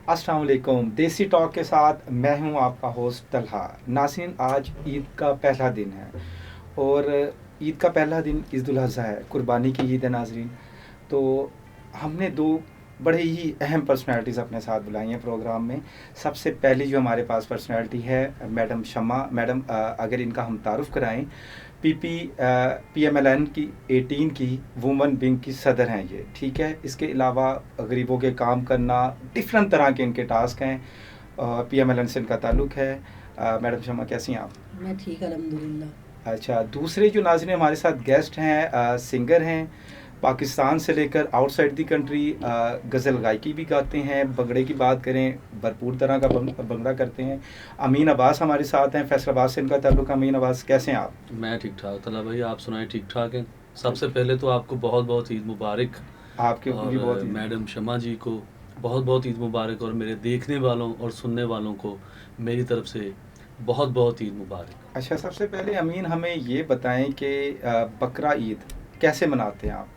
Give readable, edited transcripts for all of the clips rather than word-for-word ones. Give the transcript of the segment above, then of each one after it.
अस्सलाम वालेकुम। देसी टॉक के साथ मैं हूं आपका होस्ट तलहा। नाज़रीन, आज ईद का पहला दिन है और ईद का पहला दिन ईद उल अज़हा है, कुर्बानी की ईद है नाज़रीन। तो हमने दो बड़े ही अहम पर्सनालिटीज़ अपने साथ बुलाई हैं प्रोग्राम में। सबसे पहली जो हमारे पास पर्सनालिटी है मैडम शमा मैडम, अगर इनका हम तारुफ़ कराएं, पीएमएलएन की 18 की वुमन विंग की सदर हैं ये, ठीक है। इसके अलावा गरीबों के काम करना, डिफरेंट तरह के इनके टास्क हैं। पीएमएलएन से इनका ताल्लुक़ है। मैडम शमा, कैसी हैं आप? मैं ठीक अल्हम्दुलिल्लाह। अच्छा, दूसरे जो नाज़रीन हमारे साथ गेस्ट हैं, सिंगर हैं, पाकिस्तान से लेकर आउटसाइड दी कंट्री, गज़ल गायकी भी गाते हैं। भंगड़े की बात करें, भरपूर तरह का भंगड़ा करते हैं। अमीन अब्बास हमारे साथ हैं, फैसलाबाद से इनका ताल्लुक़। अमीन अब्बास, कैसे हैं आप? मैं ठीक ठाक तला भाई, आप सुनाएं? ठीक ठाक हैं। सबसे पहले तो आपको बहुत बहुत ईद मुबारक। आपके ऊपर भी बहुत मैडम शमा जी को बहुत बहुत ईद मुबारक, और मेरे देखने वालों और सुनने वालों को मेरी तरफ से बहुत बहुत ईद मुबारक। अच्छा, सबसे पहले अमीन हमें ये बताएं कि बकरा ईद कैसे मनाते हैं आप?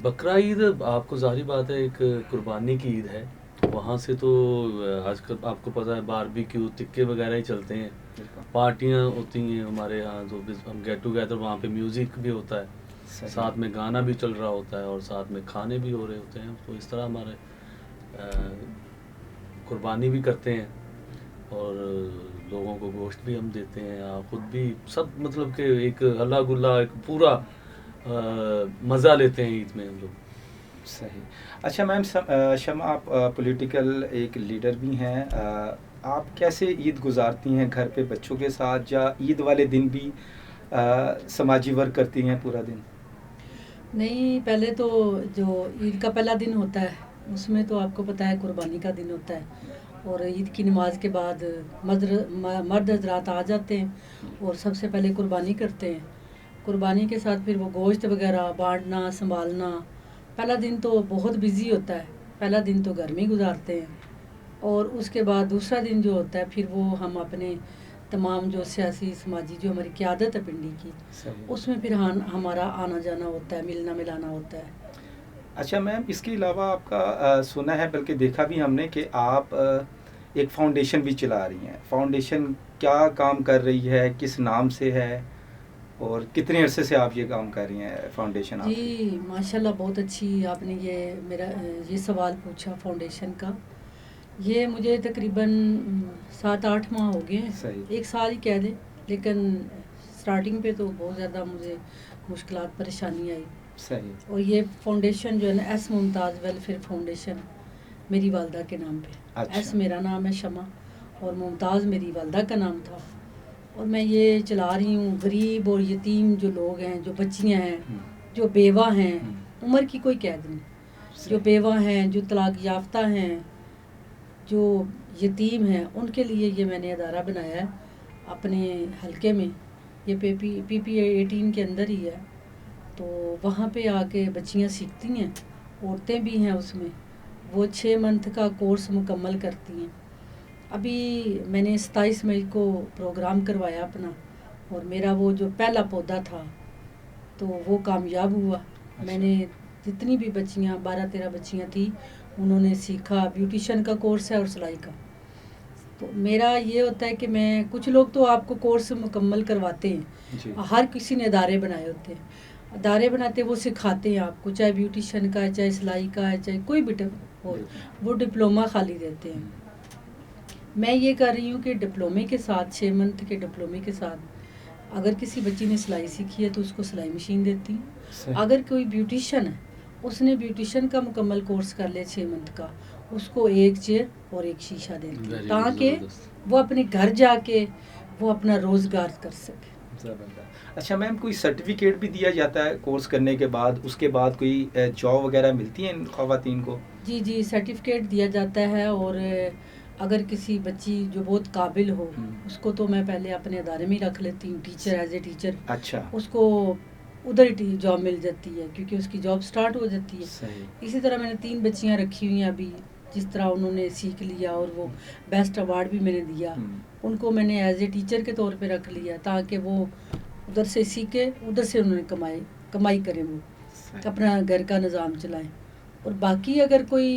बकरा ईद आपको ज़ाहिर बात है एक कुर्बानी की ईद है। वहाँ से तो आजकल आपको पता है बारबेक्यू टिक्के वगैरह ही चलते हैं, पार्टियाँ होती हैं हमारे यहाँ, तो हम गेट टुगेदर, वहाँ पे म्यूज़िक भी होता है, साथ में गाना भी चल रहा होता है और साथ में खाने भी हो रहे होते हैं। तो इस तरह हमारे कुर्बानी भी करते हैं और लोगों को गोश्त भी हम देते हैं, या खुद भी सब, मतलब कि एक हल्ला गुल्ला, एक पूरा मज़ा लेते हैं ईद में हम लोग। सही। अच्छा मैम, शमा, आप पॉलिटिकल एक लीडर भी हैं। आप कैसे ईद गुजारती हैं घर पे बच्चों के साथ, या ईद वाले दिन भी समाजी वर्क करती हैं पूरा दिन? नहीं, पहले तो जो ईद का पहला दिन होता है उसमें तो आपको पता है कुर्बानी का दिन होता है, और ईद की नमाज के बाद मर्द हजरात आ जाते हैं और सबसे पहले कुर्बानी करते हैं। कुर्बानी के साथ फिर वो गोश्त वगैरह बांटना, संभालना। पहला दिन तो बहुत बिजी होता है, पहला दिन तो घर में ही गुजारते हैं। और उसके बाद दूसरा दिन जो होता है फिर वो हम अपने तमाम जो सियासी समाजी जो हमारी क़यादत है पिंडी की, उसमें फिर हमारा आना जाना होता है, मिलना मिलाना होता है। अच्छा मैम, इसके अलावा आपका सुना है, बल्कि देखा भी हमने, कि आप एक फाउंडेशन भी चला रही हैं। फाउंडेशन क्या काम कर रही है, किस नाम से है, और कितने अरसे से आप ये काम कर रही हैं फाउंडेशन आपकी? जी माशाल्लाह, बहुत अच्छी आपने ये सवाल पूछा फाउंडेशन का। ये मुझे तकरीबन 7-8 माह हो गए हैं, एक साल ही कह दें, लेकिन स्टार्टिंग पे तो बहुत ज़्यादा मुझे मुश्किलात परेशानी आई। सही। और ये फाउंडेशन जो है ना, एस मुमताज़ वेलफेयर फाउंडेशन, मेरी वालदा के नाम पे। अच्छा। एस मेरा नाम है शमा और मुमताज़ मेरी वालदा का नाम था, और मैं ये चला रही हूँ। गरीब और यतीम जो लोग हैं, जो बच्चियाँ हैं, जो बेवा हैं, उम्र की कोई कैद नहीं, जो बेवा हैं, जो तलाक याफ्ता हैं, जो यतीम हैं, उनके लिए ये मैंने अदारा बनाया है अपने हलके में। ये पीपी 18 के अंदर ही है। तो वहाँ पे आके बच्चियाँ सीखती हैं, औरतें भी हैं उसमें। वो 6 मंथ का कोर्स मुकम्मल करती हैं। अभी मैंने 27 मई को प्रोग्राम करवाया अपना, और मेरा वो जो पहला पौधा था तो वो कामयाब हुआ। अच्छा। मैंने जितनी भी बच्चियाँ 12-13 बच्चियाँ थी, उन्होंने सीखा। ब्यूटिशन का कोर्स है और सिलाई का। तो मेरा ये होता है कि मैं, कुछ लोग तो आपको कोर्स मुकम्मल करवाते हैं, हर किसी ने अदारे बनाए होते हैं, अदारे बनाते वो सिखाते हैं आपको, चाहे ब्यूटिशन का है, चाहे सिलाई का है, चाहे कोई भी हो, वो डिप्लोमा खाली देते हैं। मैं ये कर रही हूँ कि डिप्लोमे के साथ, 6 मंथ के डिप्लोमे के साथ, अगर किसी बच्ची ने सिलाई सीखी है तो उसको सिलाई मशीन देती हूँ। अगर कोई ब्यूटिशन है, उसने ब्यूटिशन का मुकम्मल कोर्स कर ले 6 मंथ का, उसको एक चेयर और एक शीशा देती हूँ, ताकि वो अपने घर जाके वो अपना रोज़गार कर सके। अच्छा मैम, कोई सर्टिफिकेट भी दिया जाता है कोर्स करने के बाद? उसके बाद कोई जॉब वगैरह मिलती है इन ख़वातीन को? जी, सर्टिफिकेट दिया जाता है। और अगर किसी बच्ची जो बहुत काबिल हो, उसको तो मैं पहले अपने अदारे में ही रख लेती हूँ, टीचर, एज ए टीचर। अच्छा। उसको उधर ही जॉब मिल जाती है, क्योंकि उसकी जॉब स्टार्ट हो जाती है। सही। इसी तरह मैंने 3 बच्चियाँ रखी हुई हैं अभी, जिस तरह उन्होंने सीख लिया और वो बेस्ट अवार्ड भी मैंने दिया, उनको मैंने एज ए टीचर के तौर पे रख लिया, ताकि वो उधर से सीखे, उधर से उन्होंने कमाई करें, वो अपना घर का निज़ाम चलाएं। और बाकी अगर कोई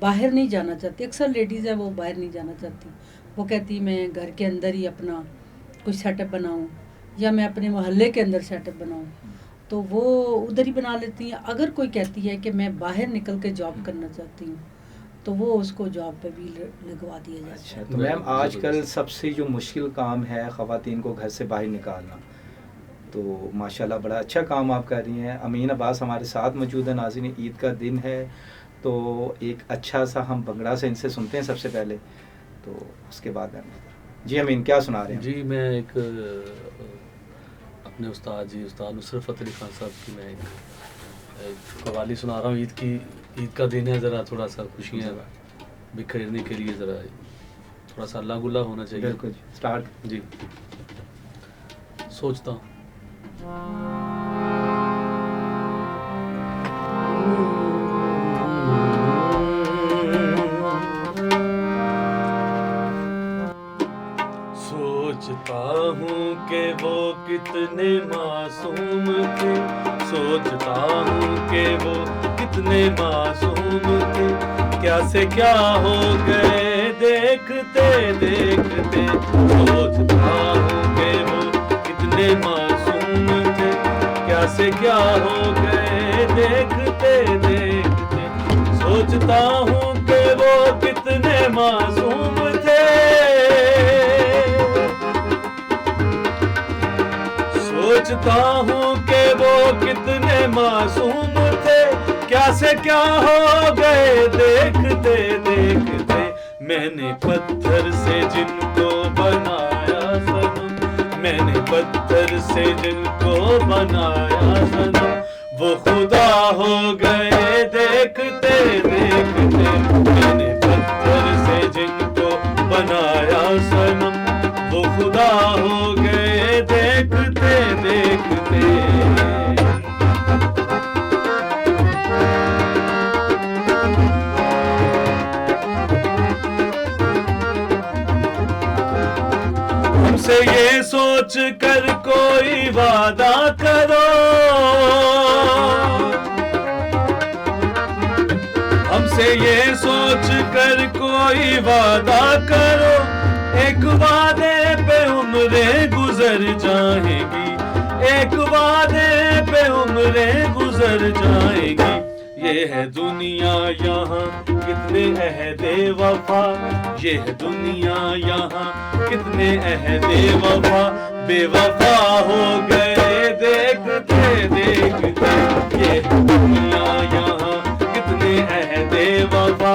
बाहर नहीं जाना चाहती, अक्सर लेडीज़ है वो बाहर नहीं जाना चाहती, वो कहती मैं घर के अंदर ही अपना कुछ सेटअप बनाऊं या मैं अपने मोहल्ले के अंदर सेटअप बनाऊं, तो वो उधर ही बना लेती हैं। अगर कोई कहती है कि मैं बाहर निकल के जॉब करना चाहती हूँ तो वो उसको जॉब पे भी लगवा दिया जाता अच्छा, है। तो मैम आजकल सबसे जो मुश्किल काम है ख़वातीन को घर से बाहर निकालना, तो माशाल्लाह बड़ा अच्छा काम आप कर रही हैं। अमीन अब्बास हमारे साथ मौजूद है। नाज़रीन, ईद का दिन है तो एक अच्छा सा हम भंगड़ा से इनसे सुनते हैं सबसे पहले, तो उसके बाद हम जी अमीन क्या सुना रहे हैं? जी मैं एक अपने उस्ताद नुसरत अली खान साहब की मैं एक कव्वाली सुना रहा हूँ। ईद का दिन है, ज़रा थोड़ा सा खुशियाँ बिखेरने के लिए ज़रा थोड़ा सा अल्लाह गुल्ला होना चाहिए। बिल्कुल, स्टार्ट जी। सोचता हूँ सोचता हूँ कि वो कितने मासूम थे, सोचता हूँ कि वो कितने मासूम थे, क्या से क्या हो गए देखते देखते। सोचता हूँ कि वो कितने मासूम थे, क्या से क्या हो गए देखते देखते। सोचता हूँ कि वो कितने मासूम थे, सोचता हूँ कि वो कितने मासूम थे, क्या से क्या हो गए देखते देखते। मैंने पत्थर से जिनको बनाया सनम, मैंने पत्थर से जिनको बनाया सनम, वो खुदा हो गए देखते देखते। मैंने पत्थर से जिनको बनाया सनम, वो खुदा हो गए देखते देखते। हमसे ये सोच कर कोई वादा करो, हमसे ये सोच कर कोई वादा करो, एक वादे पे उम्रें गुजर जाएंगी, एक वादे पे उम्रें गुजर जाएंगी। ये है दुनिया यहाँ कितने अहदे वफा, ये है दुनिया यहाँ कितने अहदे वफा, बेवफा हो गए देखते देखते। ये है दुनिया यहाँ कितने अहदे वफा,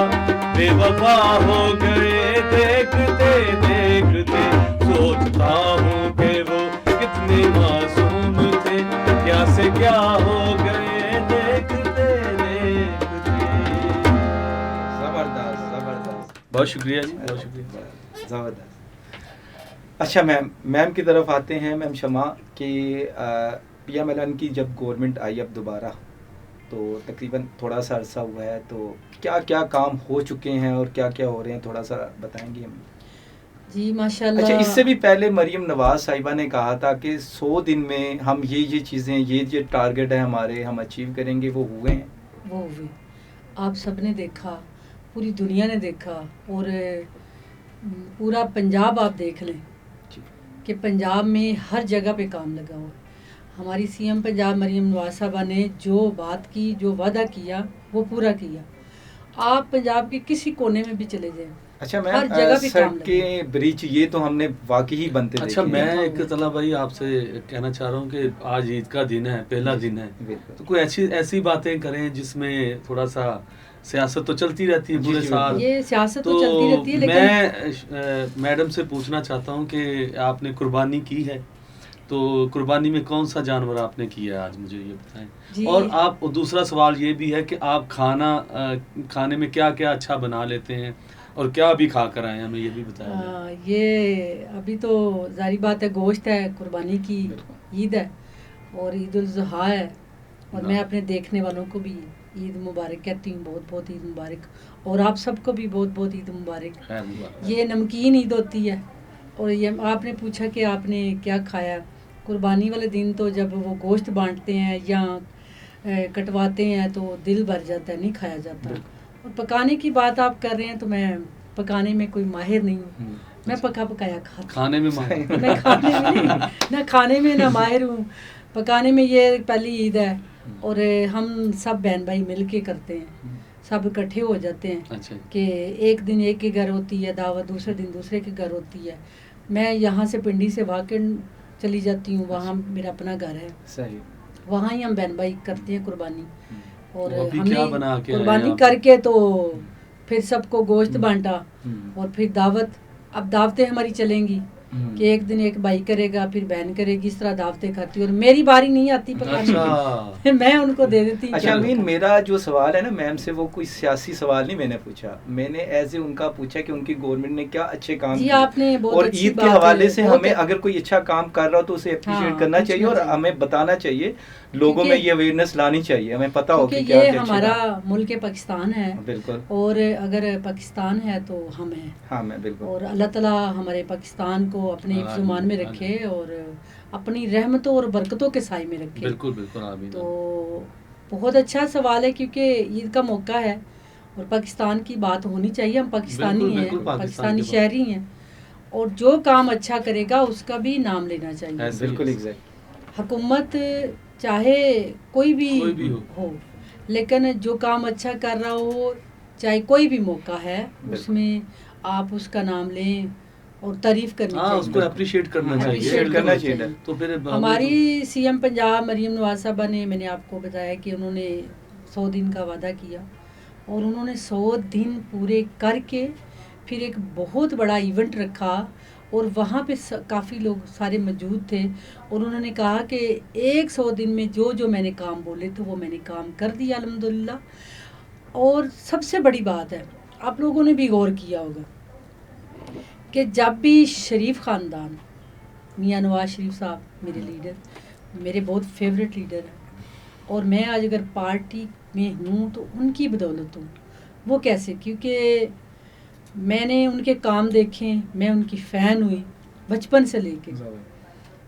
बेवफा हो गए देखते देखते। सोचता हूँ कि वो कितने मासूम थे, क्या से क्या हो गए देखते देखते। ज़बरदस्त। बहुत शुक्रिया जी, बहुत शुक्रिया। ज़बरदस्त। अच्छा मैम की तरफ आते हैं। मैम शमा कि PMLN की जब गवर्नमेंट आई अब दोबारा, तो तकरीबन थोड़ा सा अरसा हुआ है, तो क्या क्या काम हो चुके हैं और क्या क्या हो रहे हैं, थोड़ा सा बताएंगे हमें? जी माशाल्लाह। अच्छा, इससे भी पहले मरीम नवाज साहिबा ने कहा था कि 100 दिन में हम ये चीज़ें, ये टारगेट है हमारे, हम अचीव करेंगे, वो हुए हैं? वो हुए, आप सब ने देखा, पूरी दुनिया ने देखा, और पूरा पंजाब आप देख लें कि पंजाब में हर जगह पे काम लगा हुआ है। हमारी CM पंजाब मरीम नवाज साहबा ने जो बात की, जो वादा किया, वो पूरा किया। आप पंजाब के किसी कोने में भी चले जाएं, अच्छा हर मैम, जगह पे काम सड़कें, ब्रिज, ये तो हमने वाकई ही बनते अच्छा, देखे मैं हैं। एक तला भाई आपसे कहना चाह रहा हूँ कि आज ईद का दिन है, पहला दिन है, बिल्कुल। तो कोई ऐसी बातें करें जिसमें थोड़ा सा सियासत तो चलती रहती है जी, पूरे जी, साल। ये सियासत तो चलती रहती है, लेकिन मैं मैडम से पूछना चाहता हूँ कि आपने कुर्बानी की है, तो कुर्बानी में कौन सा जानवर आपने किया है आज, मुझे ये बताएं। जी। और आप, दूसरा सवाल ये भी है कि आप खाने में क्या क्या अच्छा बना लेते हैं और क्या अभी खा कर आए हैं, हमें ये भी बताएं। ये अभी तो जारी बात है, गोश्त है, कुर्बानी की ईद है और ईद उल ज़ुहा है, और मैं अपने देखने वालों को भी ईद मुबारक कहती हूँ, बहुत बहुत ईद मुबारक, और आप सबको भी बहुत बहुत ईद मुबारक। ये नमकीन ईद होती है। और ये आपने पूछा कि आपने क्या खाया, कुर्बानी वाले दिन तो जब वो गोश्त बांटते हैं या कटवाते हैं तो दिल भर जाता है, नहीं खाया जाता। और पकाने की बात आप कर रहे हैं तो मैं पकाने में कोई माहिर नहीं हूँ, मैं पका पकाया खाती खाने में माहिर मैं खाने में नहीं, ना खाने में ना माहिर हूँ, पकाने में। ये पहली ईद है और हम सब बहन भाई मिल के करते हैं, सब इकट्ठे हो जाते हैं। अच्छा। कि एक दिन एक के घर होती है दावत, दूसरे दिन दूसरे के घर होती है। मैं यहाँ से पिंडी से वाकई चली जाती हूँ, वहाँ मेरा अपना घर है, सही। वहाँ ही हम बहन भाई करते हैं कुर्बानी। और तो अभी क्या बना हमने के आए कुर्बानी आप? करके तो फिर सबको गोश्त बांटा और फिर दावत। अब दावतें हमारी चलेंगी कि एक दिन एक भाई करेगा, फिर बहन करेगी, इस तरह दावतें खाती। और मेरी बारी नहीं आती पकाने अच्छा। की मैं उनको दे देती। अच्छा अमीन, मेरा जो सवाल है ना मैम से, वो कोई सियासी सवाल नहीं मैंने पूछा, मैंने एज ए उनका पूछा कि उनकी गवर्नमेंट ने क्या अच्छे काम जी किए। आपने बहुत और अच्छी ईद के बात हवाले है, से बहुत हमें अगर कोई अच्छा काम कर रहा हो तो उसे अप्रिशिएट हाँ, करना चाहिए और पूछना चाहिए। हमें बताना चाहिए, लोगों में क्योंकि- ये अवेयरनेस लानी चाहिए, हमें पता हो कि क्योंकि क्या ये क्या अच्छे हमारा काम। मुल्क पाकिस्तान है बिल्कुल। और अगर पाकिस्तान है तो हम हैं। हाँ मैं बिल्कुल। और अल्लाह ताला हमारे पाकिस्तान को अपने आमीन, हिफ्ज़-ओ-मान में रखे और अपनी रहमतों और बरकतों के साए में रखे। बिल्कुल बिल्कुल आमीन। तो बहुत अच्छा सवाल है क्योंकि ईद का मौका है और पाकिस्तान की बात होनी चाहिए। हम पाकिस्तानी बिल्कुल, हैं, बिल्कुल पाकिस्तान पाकिस्तानी की बात। शहरी हैं और जो काम अच्छा करेगा उसका भी नाम लेना चाहिए। ऐसे- बिल्कुल एग्जैक्ट। हुकूमत चाहे कोई भी कोई भी हो। लेकिन जो काम अच्छा कर रहा हो, चाहे कोई भी मौका है, उसमें आप उसका नाम लें और तारीफ करनी हाँ, चाहिए। उसको अप्रिशिएट करना चाहिए। Appreciate करना चाहिए। तो फिर हमारी सीएम पंजाब मरीम नवाज साहबा ने, मैंने आपको बताया कि उन्होंने 100 दिन का वादा किया और उन्होंने 100 दिन पूरे करके फिर एक बहुत बड़ा इवेंट रखा और वहाँ पे काफ़ी लोग सारे मौजूद थे और उन्होंने कहा कि 100 दिन में जो जो मैंने काम बोले थे वो मैंने काम कर दिया अल्हम्दुलिल्लाह। और सबसे बड़ी बात है, आप लोगों ने भी गौर किया होगा कि जब भी शरीफ ख़ानदान, मियाँ नवाज शरीफ साहब मेरे लीडर, मेरे बहुत फेवरेट लीडर हैं और मैं आज अगर पार्टी में हूँ तो उनकी बदौलत हूँ। वो कैसे? क्योंकि मैंने उनके काम देखे, मैं उनकी फ़ैन हुई बचपन से लेके,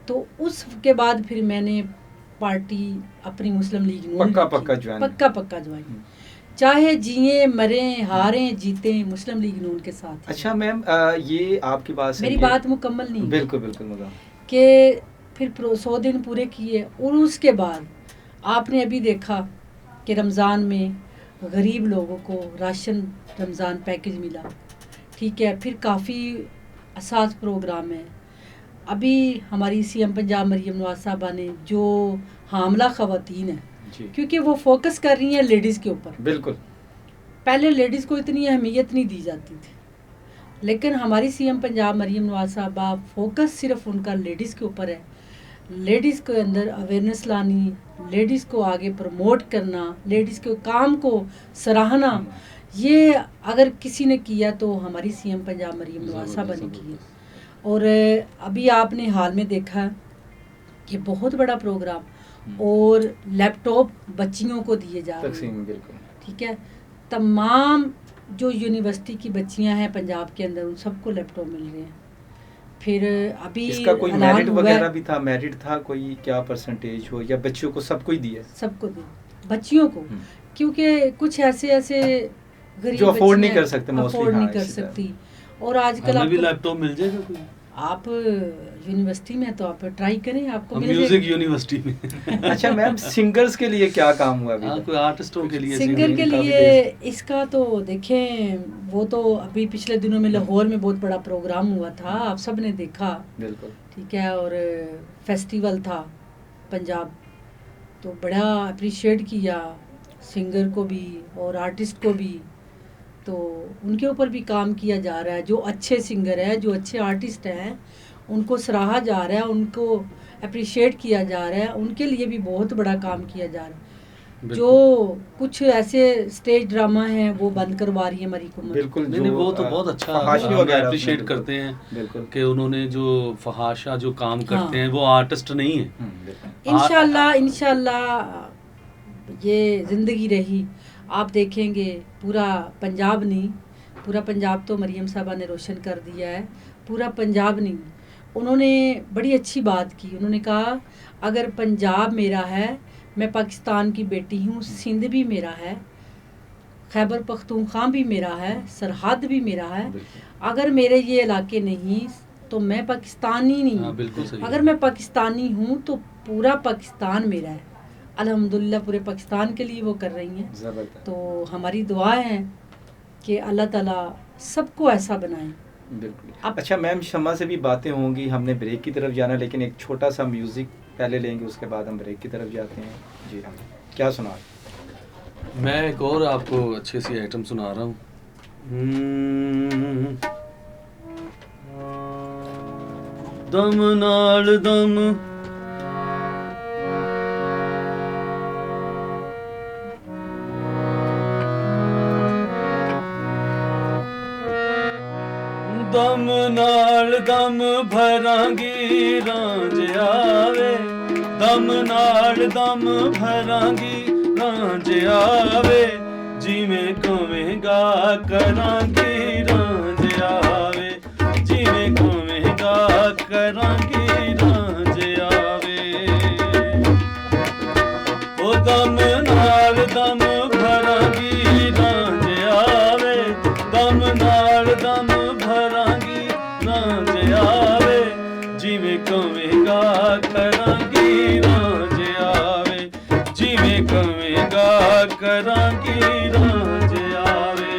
तो उसके बाद फिर मैंने पार्टी अपनी मुस्लिम लीग नून पक्का ज्वाइन, चाहे जिए मरे हारे जीते मुस्लिम लीग नून के साथ। अच्छा मैम, ये आपकी बात मेरी बात मुकम्मल नहीं, बिल्कुल बिल्कुल मगर कि फिर 100 दिन पूरे किए और उसके बाद आपने अभी देखा कि रमज़ान में गरीब लोगों को राशन रमज़ान पैकेज मिला, ठीक है। फिर काफ़ी असास प्रोग्राम है। अभी हमारी सीएम पंजाब मरीम नवाज साहबा ने जो हामला ख़वातीन है, क्योंकि वो फोकस कर रही हैं लेडीज़ के ऊपर। बिल्कुल। पहले लेडीज़ को इतनी अहमियत नहीं दी जाती थी, लेकिन हमारी सीएम पंजाब मरीम नवाज साहबा फोकस सिर्फ उनका लेडीज़ के ऊपर है। लेडीज़ के अंदर अवेयरनेस लानी, लेडीज़ को आगे प्रमोट करना, लेडीज़ के काम को सराहना, ये अगर किसी ने किया तो हमारी सीएम पंजाब मरीम नवाज साहबा ने किया। और अभी आपने हाल में देखा कि बहुत बड़ा प्रोग्राम और लैपटॉप बच्चियों को दिए जा रहे हैं, ठीक है। तमाम जो यूनिवर्सिटी की बच्चियां हैं पंजाब के अंदर उन सबको लैपटॉप मिल रहे हैं। फिर अभी इसका कोई मेरिट वगैरह भी था? मेरिट था कोई, क्या परसेंटेज हो, या बच्चियों को सबको ही दिया? सबको दिया, बच्चियों को, क्योंकि कुछ ऐसे गरीब जो अफोर्ड नहीं कर सकते, अफोर्ड नहीं कर सकती। और आजकल हमें भी लैपटॉप मिल जाएगा कोई? आप यूनिवर्सिटी में तो आप ट्राई करें, आपको म्यूजिक यूनिवर्सिटी में। अच्छा मैम, सिंगर्स के लिए क्या काम हुआ अभी? कोई आर्टिस्टों के लिए, सिंगर के लिए इसका तो देखें, वो तो अभी पिछले दिनों में लाहौर में बहुत बड़ा प्रोग्राम हुआ था, आप सब ने देखा। बिल्कुल, ठीक है। और फेस्टिवल था पंजाब, तो बड़ा अप्रिशिएट किया सिंगर को भी और आर्टिस्ट को भी, तो उनके ऊपर भी काम किया जा रहा है। जो अच्छे सिंगर है, जो अच्छे आर्टिस्ट हैं, उनको सराहा जा रहा है, उनको अप्रिशिएट किया जा रहा है, उनके लिए भी बहुत बड़ा काम किया जा रहा है। जो कुछ ऐसे स्टेज ड्रामा हैं वो बंद करवा रही है हमारी हुकूमत। बिल्कुल, नहीं वो तो बहुत अच्छा अप्रिशिएट करते हैं कि उन्होंने जो फहाशा जो काम करते हैं वो आर्टिस्ट नहीं है। इंशाल्लाह ये ज़िंदगी रही, आप देखेंगे पूरा पंजाब नहीं, पूरा पंजाब तो मरीम साहबा ने रोशन कर दिया है, पूरा पंजाब नहीं। उन्होंने बड़ी अच्छी बात की, उन्होंने कहा अगर पंजाब मेरा है मैं पाकिस्तान की बेटी हूँ, सिंध भी मेरा है, खैबर पख्तूनख्वा भी मेरा है, सरहद भी मेरा है। बिल्कुल। अगर मेरे ये इलाके नहीं तो मैं पाकिस्तानी नहीं हाँ हूँ। बिल्कुल सही अगर है। मैं पाकिस्तानी हूँ तो पूरा पाकिस्तान मेरा है। अल्हम्दुलिल्लाह पूरे पाकिस्तान के लिए वो कर रही हैं। ज़बरदस्त। तो हमारी दुआ है कि अल्लाह ताला सबको ऐसा बनाए। बिल्कुल। अब अच्छा मैम, शमा से भी बातें होंगी, हमने ब्रेक की तरफ जाना, लेकिन एक छोटा सा म्यूज़िक पहले लेंगे, उसके बाद हम ब्रेक की तरफ जाते हैं। जी हम क्या सुना? मैं एक और आपको अच्छी सी आइटम सुना रहा हूँ। दम नाल दम दम नाल दम भरांगी रांझ आवे, दम नाल दम भरांगी रांझ आवे, जिवें कवेंगा करांगी रांझ आवे, जिवें कवेंगा करांगी रांझ आवे। ओ दम नाल दम भरांगी रांझ आवे, दम नाल दम भरांगी रांझ आवे, जिवें कवेंगा करांगी रांझ आवे, जिवें कवेंगा करांगी रांझ आवे।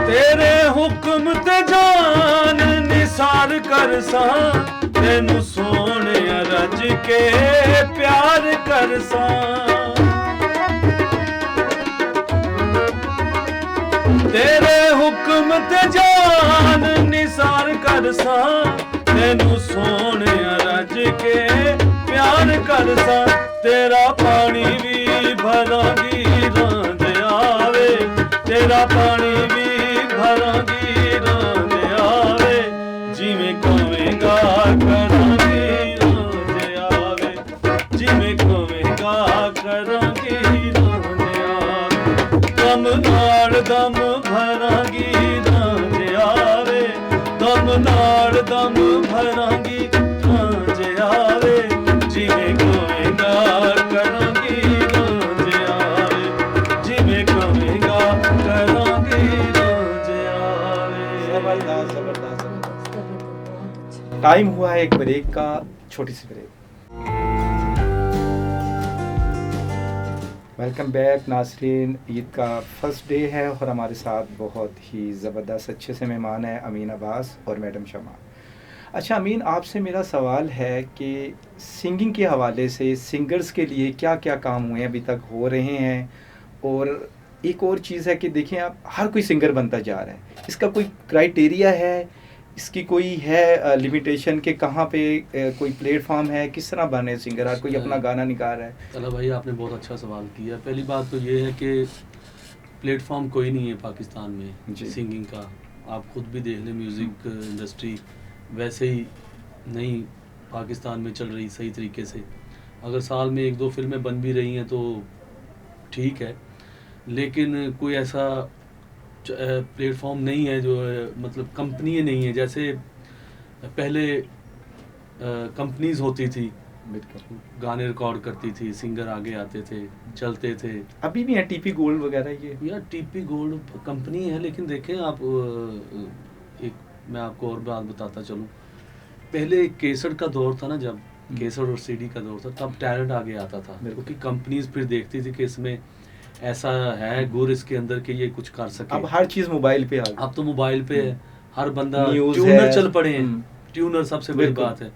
तेरे हुक्म ते जान निसार करसां, तेनू सोने रज के प्यार करसां। तेरे हुक्म ते जान निसार करसां, तेनू सोने रज के प्यार करसां। तेरा पानी भी भरांगी रांझ आवे, तेरा पानी भी भरांगी रांझ आवे, जिवें कवेंगा करांगी रांझ आवे, जिवें कवेंगा करांगी रांझ आवे। दम नाल दम भरांगी रांझ आवे, दम नाल दम भरांगी रांझ आवे, जिवें कवेंगा करांगी रांझ आवे, जिवें कवेंगा करांगी रांझ आवे। ज़बरदस्त ज़बरदस्त ज़बरदस्त। बहुत अच्छा। टाइम हुआ है एक ब्रेक का, छोटी सी ब्रेक। वेलकम बैक नाज़रीन। ईद का फर्स्ट डे है और हमारे साथ बहुत ही ज़बरदस्त अच्छे से मेहमान हैं अमीन अब्बास और मैडम शमा। अच्छा अमीन, आपसे मेरा सवाल है कि सिंगिंग के हवाले से सिंगर्स के लिए क्या क्या काम हुए हैं, अभी तक हो रहे हैं, और एक और चीज़ है कि देखें आप हर कोई सिंगर बनता जा रहा है, इसका कोई क्राइटेरिया है, इसकी कोई है लिमिटेशन के कहाँ पे कोई प्लेटफॉर्म है, किस तरह बने सिंगर? हर कोई अपना गाना निकाल रहा है। चलो भाई, आपने बहुत अच्छा सवाल किया। पहली बात तो ये है कि प्लेटफॉर्म कोई नहीं है पाकिस्तान में जी। सिंगिंग का। आप खुद भी देख लें, म्यूज़िक इंडस्ट्री वैसे ही नहीं पाकिस्तान में चल रही सही तरीके से। अगर साल में 1-2 फिल्में बन भी रही हैं तो ठीक है, लेकिन कोई ऐसा प्लेटफॉर्म नहीं है जो मतलब कंपनी नहीं है। जैसे पहले कंपनीज होती थी, बिल्कुल। गाने रिकॉर्ड करती थी, सिंगर आगे आते थे, चलते थे। अभी भी है टीपी गोल्ड वगैरह ये। यार टीपी गोल्ड कंपनी है, लेकिन देखें आप एक मैं आपको और बात बताता चलूँ। पहले केसर का दौर था ना, जब केसर और सीडी का दौर था, तब टैलेंट आगे आता था, क्योंकि कंपनीज फिर देखती थी कि इसमें ऐसा है गुर इसके अंदर कि ये कुछ कर सके। अब हर चीज़ मोबाइल पे आ गई। अब तो मोबाइल पे है, हर बंदा न्यूज़ ट्यूनर है। चल पड़े हैं। ट्यूनर सबसे बड़ी बिल्कुल। बात है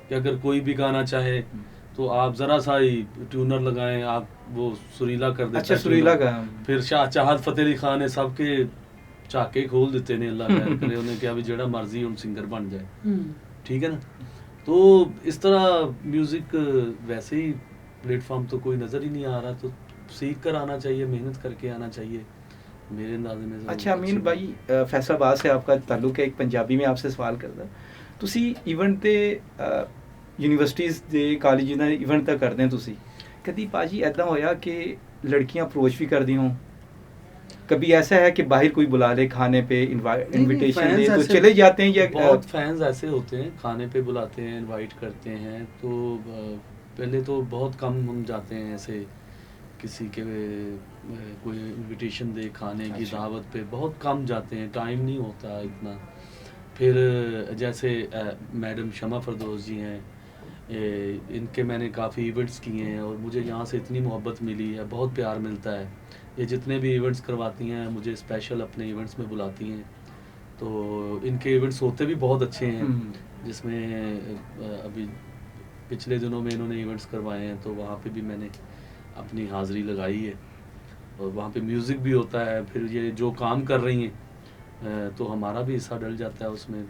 कि अगर कोई भी गाना चाहे तो आप ज़रा सा ही ट्यूनर लगाएं, आप वो सुरीला कर देते। अच्छा सुरीला का। फिर शाह चाहत फतेह अली खान ने सबके झाके खोल दिते ने, अल्लाह खैर करे उन्हें, क्या भी जेड़ा मर्जी उन सिंगर बन जाए, ठीक है ना। तो इस तरह म्यूज़िक वैसे ही प्लेटफॉर्म तो कोई नज़र ही नहीं आ रहा, तो सीख कर आना चाहिए, मेहनत करके आना चाहिए मेरे अंदाजे में। अच्छा अमीन भाई, फैसलाबाद से आपका ताल्लुक है, एक पंजाबी में आपसे सवाल करदा, ਤੁਸੀਂ ਇਵੈਂਟ ਤੇ ਯੂਨੀਵਰਸਿਟੀਜ਼ ਦੇ ਕਾਲਜ ਨਾਲ ਇਵੈਂਟ ਤਾਂ ਕਰਦੇ ਹੋ ਤੁਸੀਂ, कभी पाजी ऐसा होया कि लड़कियां अप्रोच भी कर दी हों? कभी ऐसा है कि बाहर कोई बुला ले खाने पे, इनविटेशन फैंस दे तो ऐसे चले जाते हैं या बहुत फैंस ऐसे होते हैं, खाने पे बुलाते हैं, इनवाइट करते हैं, तो पहले तो बहुत कम हम जाते हैं ऐसे किसी के कोई इनविटेशन दे खाने की अच्छा। दावत पे, बहुत कम जाते हैं, टाइम नहीं होता इतना। फिर जैसे मैडम शमा फरदौस जी हैं, इनके मैंने काफ़ी इवेंट्स किए हैं और मुझे यहाँ से इतनी मोहब्बत मिली है, बहुत प्यार मिलता है। ये जितने भी इवेंट्स करवाती हैं मुझे स्पेशल अपने इवेंट्स में बुलाती हैं, तो इनके इवेंट्स होते भी बहुत अच्छे हैं, जिसमें अभी पिछले दिनों में इन्होंने इवेंट्स करवाए हैं, तो वहाँ पे भी मैंने अपनी हाज़िरी लगाई है और वहाँ पे म्यूज़िक भी होता है। फिर ये जो काम कर रही हैं तो हमारा भी हिस्सा डल जाता है उसमें।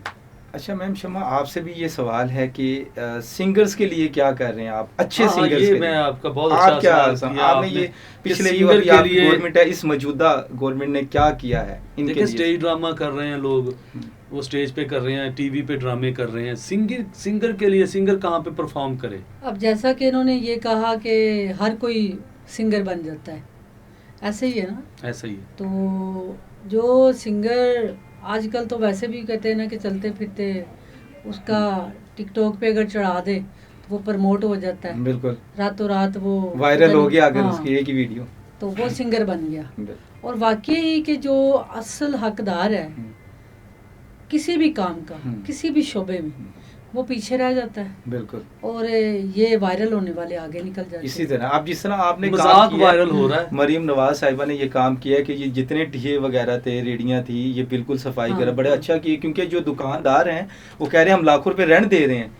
अच्छा मैम शमा, आपसे भी ये सवाल है कि सिंगर्स के लिए क्या कर रहे हैं आप, अच्छे हाँ, सिंगर्स ये के मैं लिए? आपका बहुत आप अच्छा क्या सवाल किया आपने आपने ये कि पिछले जो सिंगर अभी के आपकी लिए गवर्नमेंट है, इस मौजूदा गवर्नमेंट ने क्या किया है इनके देखिए, लिए? स्टेज ड्रामा कर रहे हैं लोग, वो स्टेज पे कर रहे हैं, टीवी पे ड्रामे कर रहे हैं। सिंगर के लिए सिंगर कहाँ पे परफॉर्म करे? अब जैसा कि इन्होंने ये कहा कि हर कोई सिंगर बन जाता है, ऐसे ही है ना? ऐसा ही है। तो जो सिंगर आजकल तो वैसे भी कहते हैं ना कि चलते फिरते उसका टिकटॉक पे अगर चढ़ा दे तो वो प्रमोट हो जाता है, बिल्कुल रातों रात वो वायरल हो गया अगर हाँ, उसकी एक ही वीडियो। तो वो सिंगर बन गया। बिल्कुल। और वाकई कि जो असल हकदार है किसी भी काम का, किसी भी शोबे में, वो पीछे रह जाता है बिल्कुल। और ये वायरल होने वाले आगे निकल जाते इसी हैं। तरह आप जिस तरह आपने काम मजाक किया, वायरल हो रहा है। मरीम नवाज साहिबा ने ये काम किया है कि ये जितने टीए वगैरह थे, रेडियां थी, ये बिल्कुल सफाई हाँ, करा, बड़े हाँ। अच्छा किए, क्योंकि जो दुकानदार हैं वो कह रहे हैं हम लाखों रुपए रेंट दे रहे हैं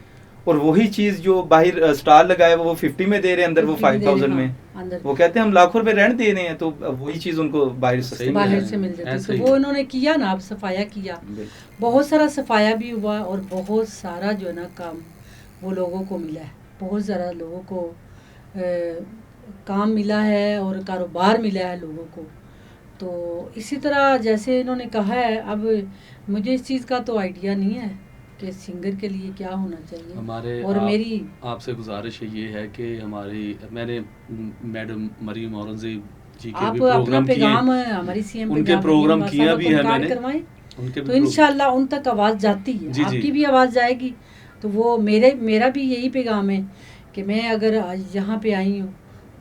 और वही चीज जो बाहर स्टाल लगाए वो 50 में दे रहे हैं, अंदर वो 5000 में। अंदर वो कहते हैं हम लाखों रुपए रेंट दे रहे हैं, तो वही चीज उनको बाहर सस्ती में बाहर मिल से मिल जाती है। ऐसे तो ही। वो इन्होंने किया ना, अब सफाया किया, बिल्कुल। बहुत सारा सफाया भी हुआ और बहुत सारा जो है ना काम वो लोगों को मिला है, बहुत ज़्यादा लोगों को काम मिला है और कारोबार मिला है लोगों को। तो इसी तरह जैसे इन्होंने कहा है, अब मुझे इस चीज़ का तो आइडिया नहीं है कि सिंगर के लिए क्या होना चाहिए। हमारे और मेरी आपसे गुजारिश ये है कि मैंने मैडम मरीम औरंगजेब जी के आप भी अपना प्रोग्राम किए, पैगाम हमारी सीएम उनके प्रोग्राम किया भी है मैंने, करवाएं उनके भी तो इंशाल्लाह उन तक आवाज़ जाती है, जी, जी। आपकी भी आवाज़ जाएगी। तो वो मेरा भी यही पैगाम है कि मैं अगर आज यहाँ पे आई हूँ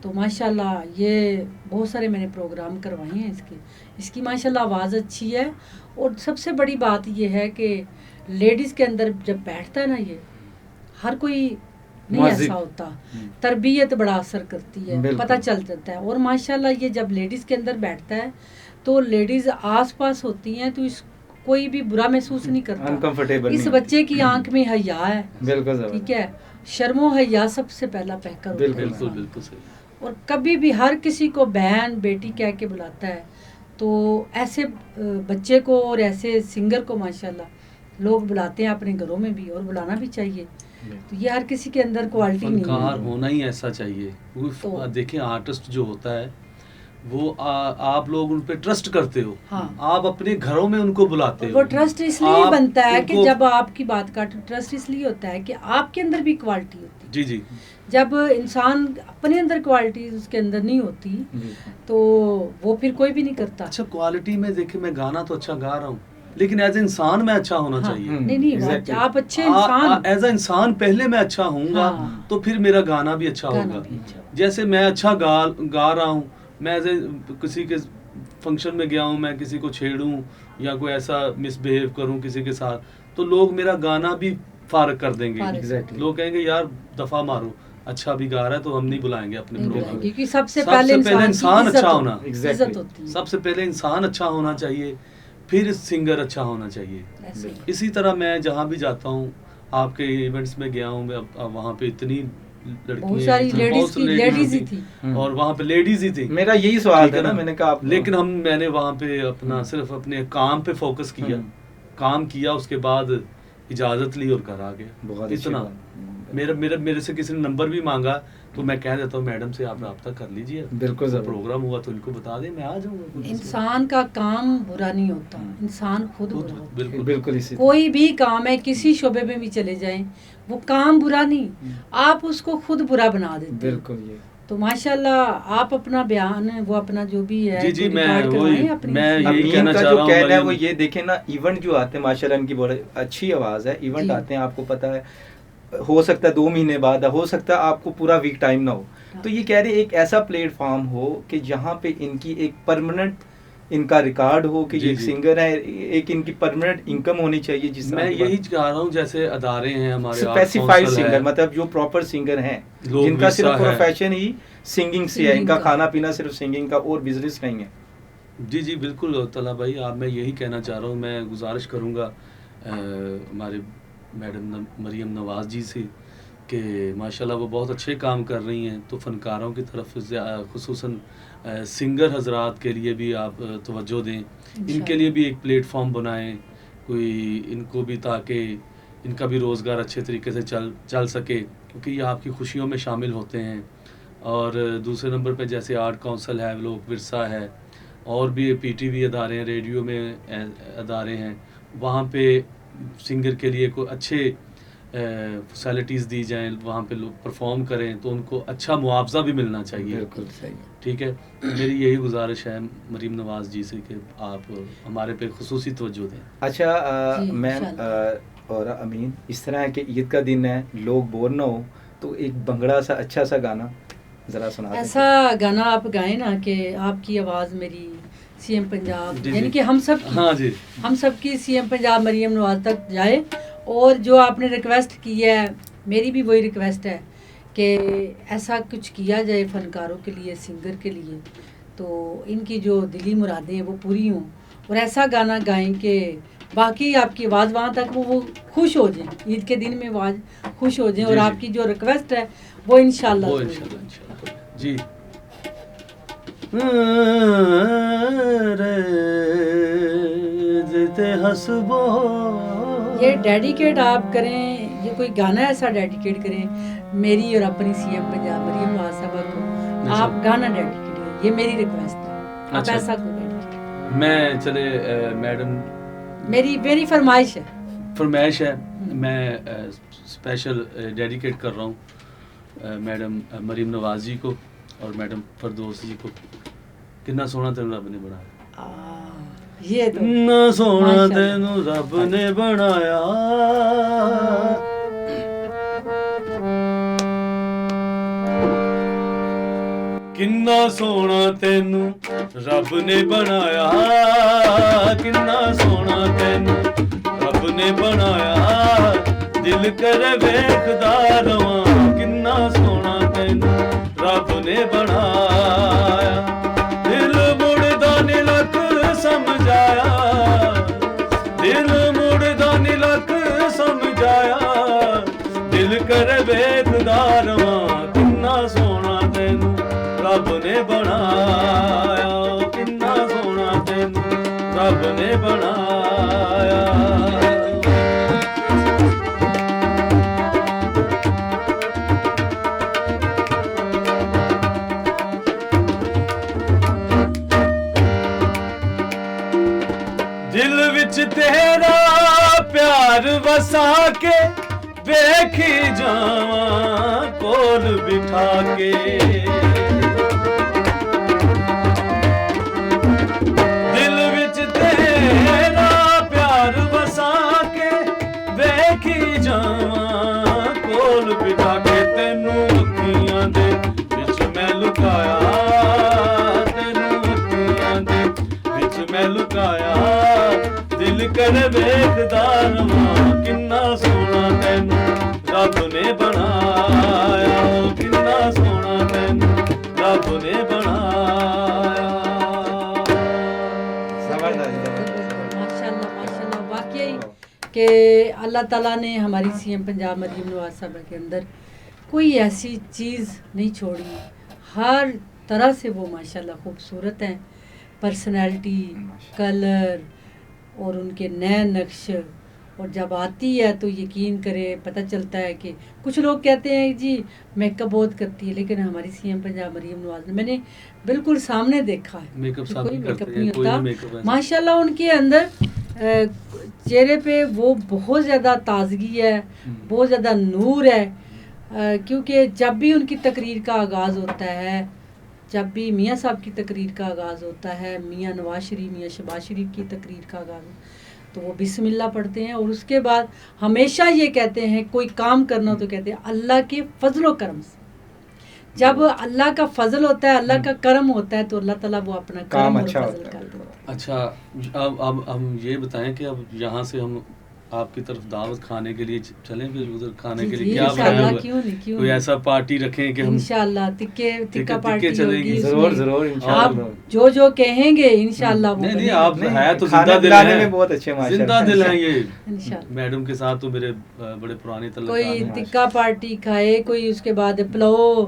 तो माशाल्लाह ये बहुत सारे मैंने प्रोग्राम करवाए हैं इसकी माशाल्लाह आवाज़ अच्छी है। और सबसे बड़ी बात ये है कि लेडीज़ के अंदर जब बैठता है ना, ये हर कोई नहीं मुअज़्ज़िब। ऐसा होता, तरबियत बड़ा असर करती है, बिल्कुल। पता चल जाता है। और माशाल्लाह ये जब लेडीज़ के अंदर बैठता है तो लेडीज़ आस पास होती हैं तो इस कोई भी बुरा महसूस नहीं करता। अनकंफर्टेबल इस बच्चे की आंख में हया है, बिल्कुल ज़रूर। ठीक है, शर्मो हया सबसे पहला पहकर होता है बिल्कुल, बिल्कुल इंसान। बिल्कुल सही। और कभी भी हर किसी को बहन बेटी कह के बुलाता है, तो ऐसे बच्चे को और ऐसे सिंगर को माशाल्लाह लोग बुलाते हैं अपने घरों में भी, और बुलाना भी चाहिए। तो ये हर किसी के अंदर क्वालिटी नहीं फनकार है। होना ही ऐसा चाहिए। तो- देखिए, आर्टिस्ट जो होता है वो आप लोग उन पे ट्रस्ट करते हो, हाँ। आप अपने घरों में उनको बुलाते हो। वो ट्रस्ट इसलिए आप बनता है कि उनको- जब आपकी बात का ट्रस्ट इसलिए होता है कि आपके अंदर भी क्वालिटी होती है। जी जी, जब इंसान अपने अंदर क्वालिटी उसके अंदर नहीं होती तो वो फिर कोई भी नहीं करता। अच्छा क्वालिटी में देखिए, मैं गाना तो अच्छा गा रहा हूँ लेकिन एज इंसान मैं अच्छा होना हाँ, चाहिए। नहीं Exactly. आप अच्छे इंसान, एज अ इंसान पहले मैं अच्छा हूँगा, हाँ। तो फिर मेरा गाना भी अच्छा गाना होगा। भी अच्छा होगा। जैसे मैं अच्छा गा रहा हूँ, मैं एज किसी के फंक्शन में गया हूँ, मैं किसी को छेड़ूं या कोई ऐसा मिसबिहेव करूं किसी के साथ, तो लोग मेरा गाना भी फारक कर देंगे। Exactly. लोग कहेंगे यार दफा मारो, अच्छा भी गा रहा है तो हम नहीं बुलाएंगे अपने नहीं प्रोग्राम। बुलाएंगे, क्योंकि सबसे सबसे पहले पहले इंसान की अच्छा होना। Exactly. इज्जत होती है। सबसे पहले इंसान अच्छा होना चाहिए, फिर सिंगर अच्छा होना चाहिए। ऐसे ही। इसी तरह मैं जहाँ भी जाता हूँ, आपके इवेंट्स में गया हूँ मैं, अब वहाँ पे इतनी बहुत सारी लेडीज ही थी। और वहाँ पे लेडीज ही थी। मेरा यही सवाल ठीक था है ना, ना? मैंने कहा लेकिन मैंने वहाँ पे अपना सिर्फ अपने काम पे फोकस किया, काम किया, उसके बाद इजाजत ली और घर आ गया। बहुत अच्छी इतना बात। मेरे से किसी ने नंबर भी मांगा तो मैं कह देता हूँ मैडम से आप राब्ता कर लीजिए, बिल्कुल जरूर। प्रोग्राम हुआ तो इनको बता दें, मैं आ जाऊँगा। इंसान का काम बुरा नहीं होता, इंसान खुद बुरा होता है। बिल्कुल बिल्कुल इसी कोई भी काम है, किसी शोबे में भी चले जाएं, वो काम बुरा नहीं, आप उसको खुद बुरा बना देते हैं। बिल्कुल ये तो माशाल्लाह आप अपना बयान वो अपना जो भी है जी, तो मैं रिकॉर्ड वही- करवाएं अपनी। मैं यही अमीन कहना का चाह जो रहा हूँ कहना है वो मरीम। ये देखें ना, इवेंट जो आते हैं माशाल्लाह इनकी बहुत अच्छी आवाज़ है, इवेंट जी। आते हैं आपको पता है, हो सकता है 2 महीने बाद, हो सकता है आपको पूरा वीक टाइम ना हो, तो ये कह रहे एक ऐसा प्लेटफॉर्म हो कि जहाँ पे इनकी एक परमानेंट इनका रिकॉर्ड हो कि जी, ये एक जी। सिंगर है, एक इनकी परमानेंट इनकम होनी चाहिए, जिस मैं यही चाह रहा हूँ, जैसे अदारे हैं हमारे, आर्ट स्पेसिफाइड काउंसिल सिंगर, है, मतलब जो प्रॉपर सिंगर हैं, लोक जिनका विरसा सिर्फ है। प्रोफेशन ही सिंगिंग से है, सिंगिंग इनका का। खाना पीना सिर्फ सिंगिंग का और बिजनेस नहीं है। जी जी बिल्कुल तला भाई, आप मैं यही कहना चाह रहा हूँ। मैं गुजारिश करूँगा हमारे मैडम मरीम नवाज़ जी से कि माशाल्लाह वो बहुत अच्छे काम कर रही हैं, तो फ़नकारों की तरफ खुसूसन सिंगर हजरात के लिए भी आप तवज्जो दें, इनके लिए भी एक प्लेटफॉर्म बनाएं कोई, इनको भी, ताकि इनका भी रोज़गार अच्छे तरीके से चल सके, क्योंकि ये आपकी खुशियों में शामिल होते हैं। और दूसरे नंबर पे जैसे आर्ट काउंसिल है, लोक विरसा है, और भी पीटीवी अदारे हैं, रेडियो में अदारे हैं, वहाँ पे सिंगर के लिए कोई अच्छे फैसिलिटीज़ दी जाएं, वहाँ पे लोग परफॉर्म करें तो उनको अच्छा मुआवजा भी मिलना चाहिए। बिल्कुल सही। ठीक है, मेरी यही गुजारिश है मरीम नवाज़ जी से कि आप हमारे पे खुसूसी तवज्जो दें। अच्छा जी, मैम इंशाल्लाह। और अमीन, इस तरह है कि ईद का दिन है, लोग बोर ना हो, तो एक भंगड़ा सा अच्छा सा गाना ज़रा सुना दें। ऐसा गाना आप गाएं ना कि आपकी आवाज़ मेरी सीएम पंजाब, जी, यानी जी। कि हम सब की, हाँ जी, हम सब की सीएम पंजाब मरीम नवाज तक जाए। और जो आपने रिक्वेस्ट की है, मेरी भी वही रिक्वेस्ट है कि ऐसा कुछ किया जाए फ़नकारों के लिए, सिंगर के लिए, तो इनकी जो दिली मुरादें हैं वो पूरी हों। और ऐसा गाना गाएं कि बाकी आपकी आवाज़ वहाँ तक वो खुश हो जाए, ईद के दिन में आवाज़ खुश हो जाए। जी, और जी। आपकी जो रिक्वेस्ट है वो इंशाल्लाह वो ज़रूर। इंशाल्लाह जी। जीते हंसबो, ये डेडिकेट आप करें, ये कोई गाना ऐसा डेडिकेट करें मेरी और अपनी सीएम पंजाब मरीम नवाज साहबा को, अच्छा। आप गाना डेडिकेट करें, ये मेरी रिक्वेस्ट है। आप अच्छा। ऐसा कोई डेडिकेट, मैं चले मैडम, मेरी फरमाइश है। फरमाइश है, मैं स्पेशल डेडिकेट कर रहा हूँ मैडम मरीम नवाज जी को और मैडम फरदौस जी को। कितना सोहना तेनू रब ने बनाया, ये तो कितना सोहना माशाल्लाह। तेनू रब ने बनाया, किन्ना सोहना तेनू रब ने बनाया, किन्ना सोहना तेनू रब ने बनाया, दिल कर वेखदा रवां, किन्ना सोहना तेनू रब ने बनाया, दिल मुड़दा नी लख समझाया, दिल मुड़दा नी लख समझाया, दिल कर वेखदा रवां, किन्ना सोहना तेनू रब ने बनाया, किन्ना सोहना तेनू रब ने बनाया। दिल विच तेरा प्यार वसा के वेखी जावां कोल बिठा के, दिल विच तेरा प्यार वसा के वेखी जावां कोल बिठा के, तेनू अखियां दे विच मैं लुकाया, तेनू अखियां दे विच मैं लुकाया, दिल कर वेखदा रवां, किन्ना सोहना तेनू रब ने बनाया, किन्ना सोहना तेनू रब ने बनाया। माशाल्लाह माशाल्लाह, वाकई कि अल्लाह ताला ने हमारी सीएम पंजाब मरीम नवाज साहबा के अंदर कोई ऐसी चीज़ नहीं छोड़ी, हर तरह से वो माशाल्लाह खूबसूरत हैं, पर्सनैलिटी, कलर और उनके नए नक्श। और जब आती है तो यकीन करें पता चलता है कि कुछ लोग कहते हैं जी मेकअप बहुत करती है, लेकिन हमारी सीएम पंजाब मरीम नवाज ने मैंने बिल्कुल सामने देखा है मेकअप कि साहब कोई भी मेकअप करते नहीं हैं, कोई होता। नहीं मेकअप ऐसा। माशाल्लाह उनके अंदर चेहरे पे वो बहुत ज़्यादा ताजगी है, बहुत ज़्यादा नूर है। क्योंकि जब भी उनकी तकरीर का आगाज़ होता है, जब भी मियाँ साहब की तकरीर का आगाज़ होता है, मियाँ नवाज शरीफ, मियाँ शहबाज शरीफ की तकरीर का आगाज़, तो वो बिस्मिल्लाह पढ़ते हैं और उसके बाद हमेशा ये कहते हैं कोई काम करना हो तो कहते हैं अल्लाह के फजल व करम से। जब अल्लाह का फजल होता है, अल्लाह का करम होता है, तो अल्लाह ताला वो अपना काम करम और अच्छा फजल होता है, कर देता है। अच्छा, अब हम ये बताएं कि अब यहाँ से हम आपकी तरफ दावत खाने के लिए चलें, फिर उधर खाने जी के जी, लिए क्या बनाया इंशाल्लाह, हुआ है? क्यों नहीं, क्यों कोई नहीं। ऐसा पार्टी रखें कि हम इंशाल्लाह तिक्का तिक्के पार्टी चलेगी। होगी जरूर उसमें। जरूर आप इंशाल्लाह। जो जो कहेंगे इंशाल्लाह वो नहीं नहीं, बनेगा। आप नहीं, है तो खाने जिंदा दिल पिलाने है, में बहुत अच्छे माशाल्लाह। जिंदा दिल हैं ये। इंशाल्लाह मैडम के साथ तो मेरे बड़े पुराने तल्लुकात कोई हैं। तिक्का पार्टी खाए, कोई उसके बाद पुलाव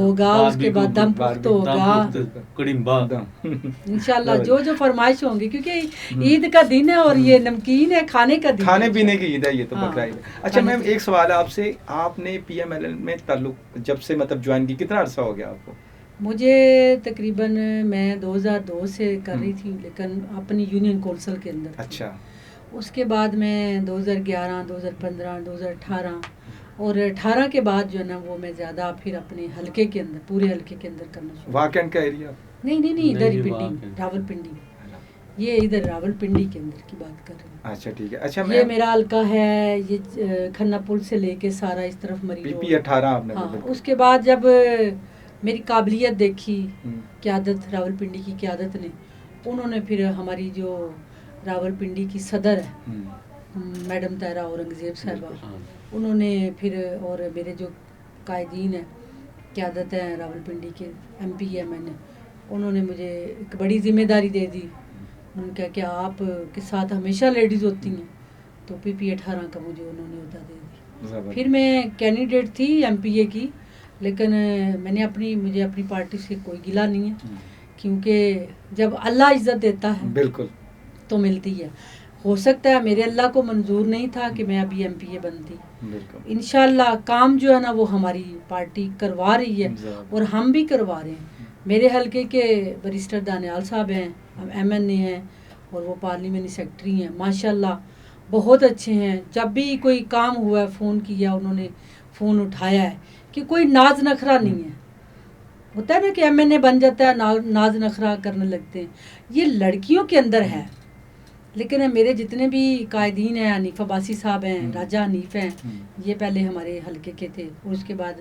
होगा, उसके बाद दम पुख्त होगा। कड़िम्बा। इंशाल्लाह जो जो फरमाइश होंगी, क्योंकि ईद का दिन है और ये नमकीन है, खाने का दिन है। खाने पीने की ईद है ये तो, हाँ, बकरा ईद है। अच्छा खाने मैम, पीने। एक सवाल है आपसे, आपने पीएमएल में ताल्लुक जब से मतलब ज्वाइन की, कितना अरसा हो गया आपको? मुझे तकरीबन मैं 2002 से कर रही थी, लेकिन अपनी यूनियन कौंसिल के अंदर थी। अच्छा। उसके बाद मैं 2011, 2015, 2018 और 18 के बाद जो है ना वो मैं ज़्यादा फिर अपने हलके के अंदर, पूरे हलके के अंदर करना शुरू। वाकंड का एरिया? नहीं नहीं नहीं, इधर ही नहीं, पिंडी, वाकई। रावलपिंडी, ये इधर रावलपिंडी के अंदर की बात कर रही हूँ। अच्छा ठीक है। अच्छा ये मैम, मेरा हलका है, ये खन्ना पुल से लेके सारा इस तरफ मरी पीपी रोड। 18 आपने हाँ, बोला। उसके बाद जब मेरी काबिलियत देखी, हम्म, क़यादत रावलपिंडी की क़यादत ने, उन्होंने फिर हमारी जो रावलपिंडी की सदर है हम्म, मैडम तारा औरंगज़ेब साहिबा, हाँ। उन्होंने फिर, और मेरे जो कायदीन हैं, क़यादत है रावलपिंडी के MP है, मैंने उन्होंने मुझे एक बड़ी ज़िम्मेदारी दे दी। उन्होंने कहा कि आप के साथ हमेशा लेडीज़ होती हैं, तो PP 18 का मुझे उन्होंने अहदा दे दी। जबरदस्त। फिर मैं कैंडिडेट थी MPA की, लेकिन मुझे अपनी पार्टी से कोई गिला नहीं है, क्योंकि जब अल्लाह इज़्ज़त देता है बिल्कुल तो मिलती है। हो सकता है मेरे अल्लाह को मंजूर नहीं था कि मैं अभी MPA बनती। बिल्कुल। इंशाल्लाह काम जो है ना वो हमारी पार्टी करवा रही है जबरदस्त। और हम भी करवा रहे हैं। मेरे हलके के बैरिस्टर दानियाल साहब हैं, हम MNA हैं और वो पार्लियामेंट्री सेक्रेटरी हैं, माशाल्लाह बहुत अच्छे हैं। जब भी कोई काम हुआ है फ़ोन किया, उन्होंने फ़ोन उठाया है, कि कोई नाज नखरा नहीं है। होता है ना कि MNA बन जाता है, नाज नखरा करने लगते हैं, ये लड़कियों के अंदर है। लेकिन मेरे जितने भी कायदीन हैं, हनीफ अब्बासी साहब हैं, राजा हनीफ हैं, ये पहले हमारे हलके के थे, और उसके बाद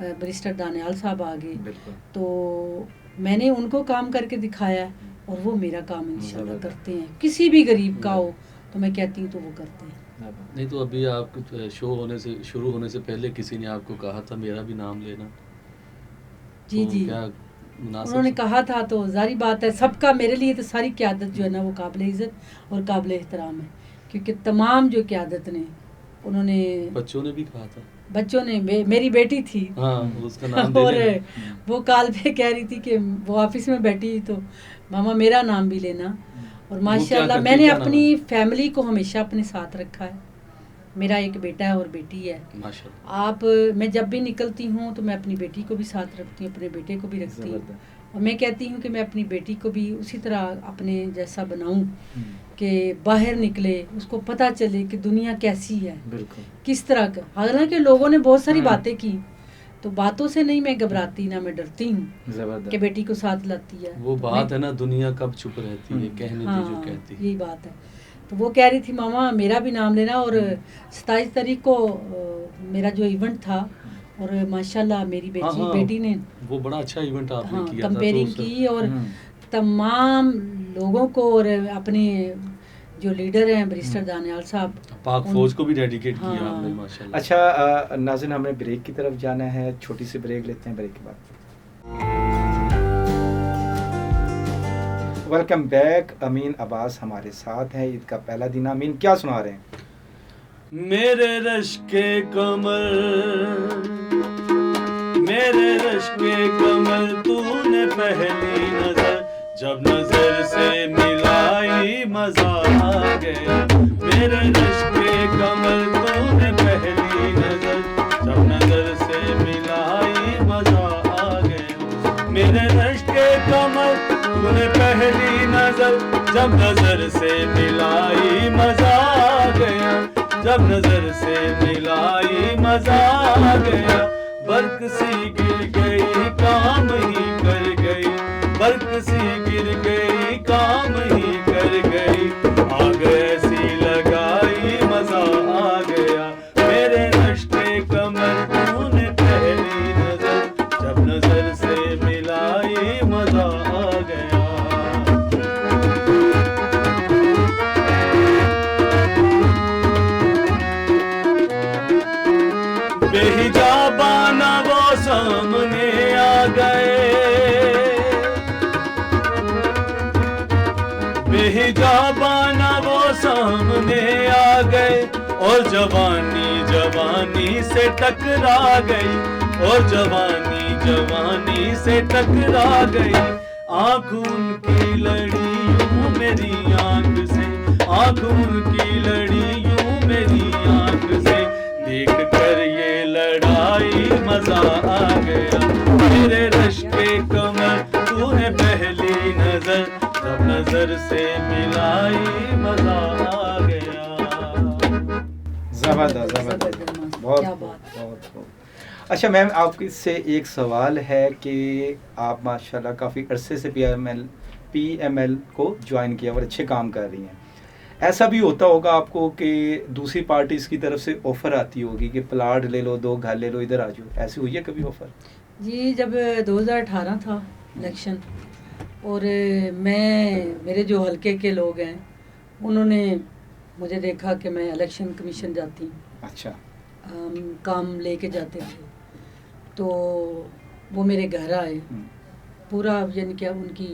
बैरिस्टर दानियाल साहब आ गए, बिल्कुल। तो मैंने उनको काम करके दिखाया है और वो मेरा काम इंशाल्लाह जबरदस्त। करते हैं। किसी भी गरीब का हो तो मैं कहती हूँ तो वो करते हैं। नहीं तो अभी आप शो होने से शुरू होने से पहले किसी ने आपको कहा था मेरा भी नाम लेना, जी तो जी, क्या मुनासिब उन्होंने सा- कहा था, तो जारी बात है सबका, मेरे लिए तो सारी क़यादत जो है ना वो काबिल इज़्ज़त और काबिल एहतराम है, क्योंकि तमाम जो क़यादत ने, उन्होंने, बच्चों ने भी कहा था। बच्चों ने, मेरी बेटी थी हाँ, उसका नाम दे और देना। वो काल पे कह रही थी कि वो ऑफिस में बैठी, तो मामा मेरा नाम भी लेना। और क्या माशाल्लाह करती, मैंने क्या नाम अपनी है? फैमिली को हमेशा अपने साथ रखा है। मेरा एक बेटा है और बेटी है। माशाल्लाह। मैं जब भी निकलती हूँ तो मैं अपनी बेटी को भी साथ रखती हूँ, अपने बेटे को भी रखती हूँ, जबरदस्त। और मैं कहती हूँ कि मैं अपनी बेटी को भी उसी तरह अपने जैसा बनाऊँ कि बाहर निकले, उसको पता चले कि दुनिया कैसी है, बिल्कुल। किस तरह का। हालांकि लोगों ने बहुत सारी हम्म। बातें की, तो बातों से नहीं मैं घबराती, ना मैं डरती हूँ कि जबरदस्त। बेटी को साथ लाती है। वो तो बात मैं- है ना, दुनिया कब चुप रहती है, कहने दे जो हाँ, कहती है। यही बात है। तो वो कह रही थी मामा मेरा भी नाम लेना, और 27 तारीख को मेरा जो इवेंट था, और माशाल्लाह मेरी हाँ, हाँ, बेटी ने वो बड़ा अच्छा इवेंट आपने हाँ किया था, कंपेयरिंग तो की, और हम्म। तमाम लोगों को, और अपने जो लीडर हैं बैरिस्टर दानियाल साहब, पाक उन- फौज को भी डेडिकेट किया हाँ। आपने, माशाल्लाह। अच्छा नाज़रीन, हमें ब्रेक की तरफ जाना है, छोटी सी ब्रेक लेते हैं, ब्रेक के बाद वेलकम बैक। अमीन अब्बास हमारे साथ हैं, ईद का पहला दिन। अमीन क्या सुना रहे हैं? मेरे रश के कमर, मेरे रश के कमर, तूने पहली नजर जब नजर से मिलाई मजा आ गया। मेरे रश के कमर, तूने पहली नजर जब नजर से मिलाई मजा आ गया। मेरे रश के कमर, तूने पहली नजर जब नजर से मिलाई मजा आ गया। जब नजर से मिलाई मजा आ गया, बर्क सी गिर गई काम ही कर गई, बर्क सी गिर गई काम ही कर गई, आग ऐसी लगाई मजा आ गया, मेरे रश्ते कमर तूने पहली नजर, जब नजर से मिलाई मजा आ गया। बेहिजाबाना वो सामने आ गए, बेहिजाबाना वो सामने आ गए, और जवानी जवानी से टकरा गई, और जवानी जवानी से टकरा गई, आँख उनकी लड़ी यूं मेरी आँख से, आँख उनकी लड़ी यूं मेरी आँख से, देख कर ये लड़ाई मजा आ गया, मेरे रश के कमर तूने पहली नजर, जब नजर से मिलाई मजा आ गया। ज़बरदस्त ज़बरदस्त, बहुत क्या बहुत बात। बहुत। अच्छा मैम, आपके से एक सवाल है कि आप माशाल्लाह काफ़ी अरसे से पीएमएल को ज्वाइन किया और अच्छे काम कर रही हैं। ऐसा भी होता होगा आपको कि दूसरी पार्टीज़ की तरफ से ऑफ़र आती होगी कि प्लाट ले लो, 2 घर ले लो, इधर आ जाओ, ऐसी हुई है कभी ऑफ़र? जी, जब 2018 था इलेक्शन, और मेरे जो हलके के लोग हैं उन्होंने मुझे देखा कि मैं इलेक्शन कमीशन जाती हूँ, अच्छा। काम लेके जाते थे, तो वो मेरे घर आए, पूरा यानी क्या उनकी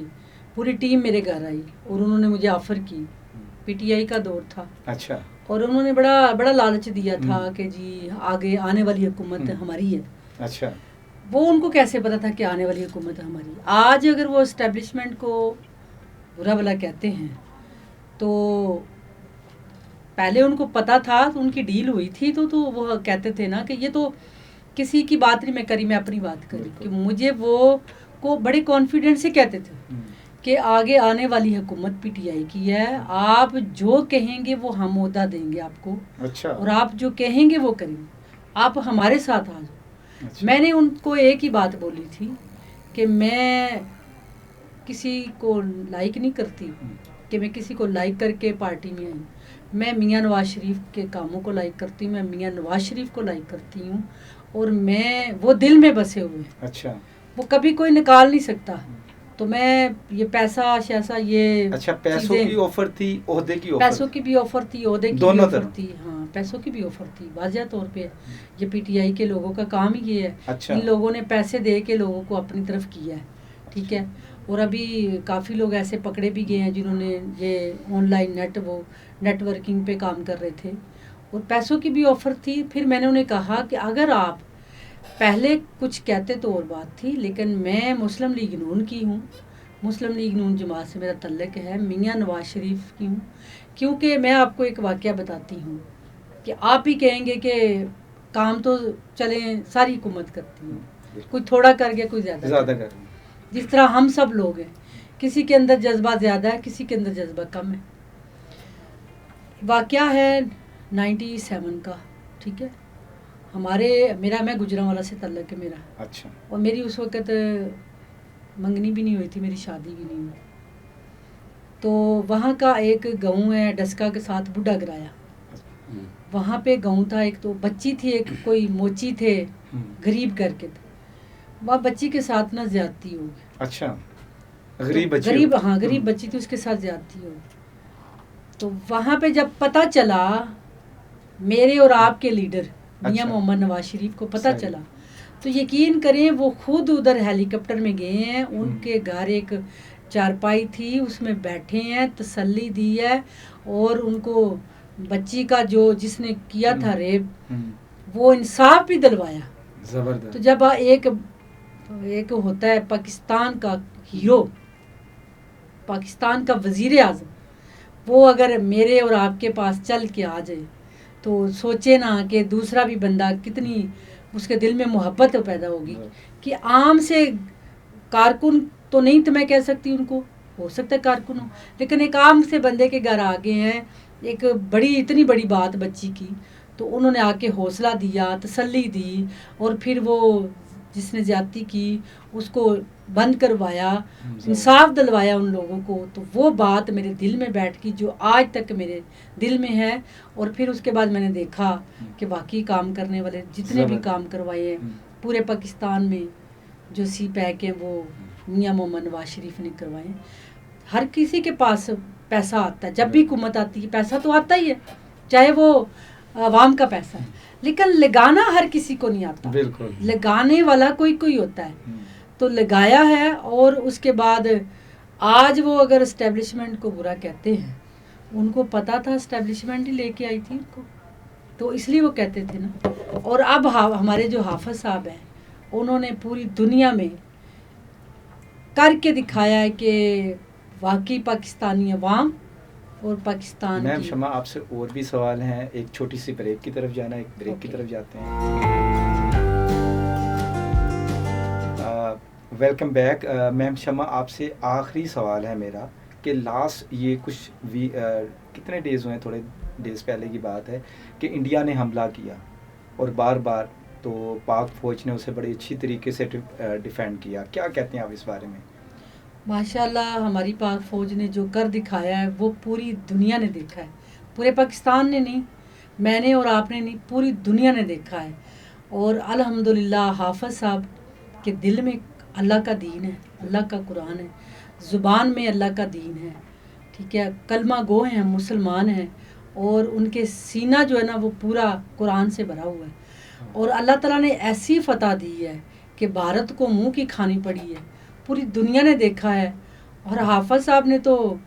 पूरी टीम मेरे घर आई, और उन्होंने मुझे ऑफ़र की, पीटीआई का दौर था, अच्छा। और उन्होंने बड़ा लालच दिया था कि जी आगे आने वाली हुकूमत हमारी है। अच्छा। वो उनको कैसे पता था कि आने वाली हुकूमत हमारी? आज अगर वो इस्टेब्लिशमेंट को बुरा भला कहते हैं, तो पहले उनको पता था, तो उनकी डील हुई थी, तो वो कहते थे ना कि ये तो किसी की बात नहीं मैं करी, मैं अपनी बात करी, कि मुझे वो को बड़े कॉन्फिडेंस से कहते थे कि आगे आने वाली हुकूमत पीटीआई की है, आप जो कहेंगे वो हम ओहदा देंगे आपको, अच्छा। और आप जो कहेंगे वो करेंगे, आप हमारे साथ आ जाओ। अच्छा। मैंने उनको एक ही बात बोली थी कि मैं किसी को लाइक नहीं करती, कि मैं किसी को लाइक करके पार्टी में आई, मैं मियां नवाज शरीफ के कामों को लाइक करती हूँ, मैं मियां नवाज शरीफ को लाइक करती हूँ, और मैं वो दिल में बसे हुए हैं, अच्छा। वो कभी कोई निकाल नहीं सकता। तो मैं ये पैसा शैसा ये अच्छा, पैसों की ऑफर थी, ओहदे की ऑफर? पैसों की भी ऑफर थी, ओहदे की भी दोनों ऑफर तरफ? थी, हाँ पैसों की भी ऑफर थी। वाज़ह तौर पे ये पीटीआई के लोगों का काम ही ये है। अच्छा। इन लोगों ने पैसे दे के लोगों को अपनी तरफ किया है, ठीक है। और अभी काफ़ी लोग ऐसे पकड़े भी गए हैं जिन्होंने ये ऑनलाइन नेटवर्किंग पे काम कर रहे थे, और पैसों की भी ऑफर थी। फिर मैंने उन्हें कहा कि अगर आप पहले कुछ कहते तो और बात थी, लेकिन मैं मुस्लिम लीग नून की हूँ, मुस्लिम लीग नून जमात से मेरा तल्लक है, मियां नवाज शरीफ की हूँ। क्योंकि मैं आपको एक वाक़या बताती हूँ कि आप ही कहेंगे कि काम तो चले सारी हुकूमत करती है, कोई थोड़ा कर गया कोई ज़्यादा कर। जिस तरह हम सब लोग हैं, किसी के अंदर जज्बा ज़्यादा है, किसी के अंदर जज्बा कम है। वाक़या है 97 का, ठीक है। मैं गुजरांवाला से तल्लक है मेरा। अच्छा। और मेरी उस वक़्त मंगनी भी नहीं हुई थी, मेरी शादी भी नहीं हुई। तो वहाँ का एक गाँव है डस्का के साथ बुढ़ा गराया, वहाँ पे गाँव था, एक तो बच्ची थी, एक कोई मोची थे, गरीब करके थे, वह बच्ची के साथ ना ज्यादती होगी। अच्छा, गरीब तो बच्ची? गरीब बच्ची थी, उसके साथ ज्यादती होगी। तो वहाँ पे जब पता चला, मेरे और आपके लीडर मियां मोहम्मद नवाज शरीफ को पता चला, तो यकीन करें वो खुद उधर हेलीकॉप्टर में गए हैं, उनके घर एक चारपाई थी, उसमें बैठे हैं, तसल्ली दी है, और उनको बच्ची का जो जिसने किया था रेप, वो इंसाफ भी दिलवाया। जबरदस्त। तो जब एक होता है पाकिस्तान का हीरो, पाकिस्तान का वजीर आज़म, वो अगर मेरे और आपके पास चल के आ जाए, तो सोचे ना कि दूसरा भी बंदा कितनी उसके दिल में मोहब्बत पैदा होगी। कि आम से कारकुन तो नहीं तो मैं कह सकती उनको, हो सकता है कारकुन हो, लेकिन एक आम से बंदे के घर आ गए हैं, एक बड़ी इतनी बड़ी बात बच्ची की, तो उन्होंने आके हौसला दिया, तसल्ली दी, और फिर वो जिसने ज्यादती की उसको बंद करवाया, इंसाफ दिलवाया उन लोगों को। तो वो बात मेरे दिल में बैठ गई, जो आज तक मेरे दिल में है। और फिर उसके बाद मैंने देखा कि वाकई काम करने वाले जितने भी काम करवाए हैं पूरे पाकिस्तान में, जो सी पैक हैं वो मियाँ मोहम्मद नवाज शरीफ ने करवाए। हर किसी के पास पैसा आता है, जब भी हुकूमत आती है पैसा तो आता ही है, चाहे वो आवाम का पैसा है, लेकिन लगाना हर किसी को नहीं आता। बिल्कुल, लगाने वाला कोई कोई होता है। तो लगाया है, और उसके बाद आज वो अगर इस्टेब्लिशमेंट को बुरा कहते हैं, उनको पता था इस्टेब्लिशमेंट ही लेके आई थी उनको, तो इसलिए वो कहते थे ना। और अब हमारे जो हाफिज साहब हैं, उन्होंने पूरी दुनिया में करके दिखाया है कि वाकई पाकिस्तानी अवाम और पाकिस्तान मैम की। शमा, आपसे और भी सवाल हैं, एक छोटी सी ब्रेक की तरफ जाना, एक ब्रेक की तरफ जाते हैं। Welcome back. मैम शमा, आपसे आखिरी सवाल है मेरा कि लास्ट ये कुछ कितने डेज़ हुए हैं, थोड़े डेज़ पहले की बात है कि इंडिया ने हमला किया और बार बार, तो पाक फ़ौज ने उसे बड़ी अच्छी तरीके से डिफेंड किया। क्या कहते हैं आप इस बारे में? माशाल्लाह हमारी पाक फ़ौज ने जो कर दिखाया है वो पूरी दुनिया ने देखा है, पूरे पाकिस्तान ने नहीं, मैंने और आपने नहीं, पूरी दुनिया ने देखा है। और अल्हम्दुलिल्लाह हाफिज साहब के दिल में अल्लाह का दीन है, अल्लाह का कुरान है, ज़ुबान में अल्लाह का दीन है, ठीक है, कलमा गो हैं, हम मुसलमान हैं, और उनके सीना जो है ना वो पूरा कुरान से भरा हुआ है। और अल्लाह ताला ने ऐसी फतह दी है कि भारत को मुंह की खानी पड़ी है, पूरी दुनिया ने देखा है। और हाफिज साहब ने तो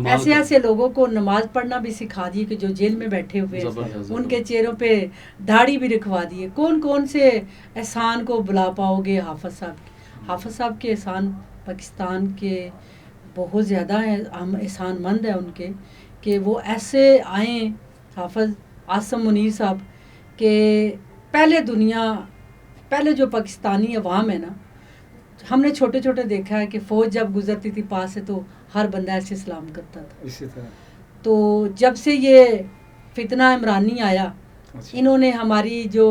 ऐसे ऐसे लोगों को नमाज पढ़ना भी सिखा दी कि जो जेल में बैठे हुए हैं, उनके चेहरों पे दाढ़ी भी रखवा दी है। कौन कौन से एहसान को बुला पाओगे हाफिज साहब के? हाफिज साहब के एहसान पाकिस्तान के बहुत ज़्यादा है, हम एहसानमंद हैं उनके कि वो ऐसे आए हाफिज आसम मुनीर साहब के पहले जो पाकिस्तानी अवाम है ना, हमने छोटे छोटे देखा है कि फ़ौज जब गुजरती थी पास से तो हर बंदा ऐसे सलाम करता था। इसी तरह तो जब से ये फितना इमरानी आया, अच्छा। इन्होंने हमारी जो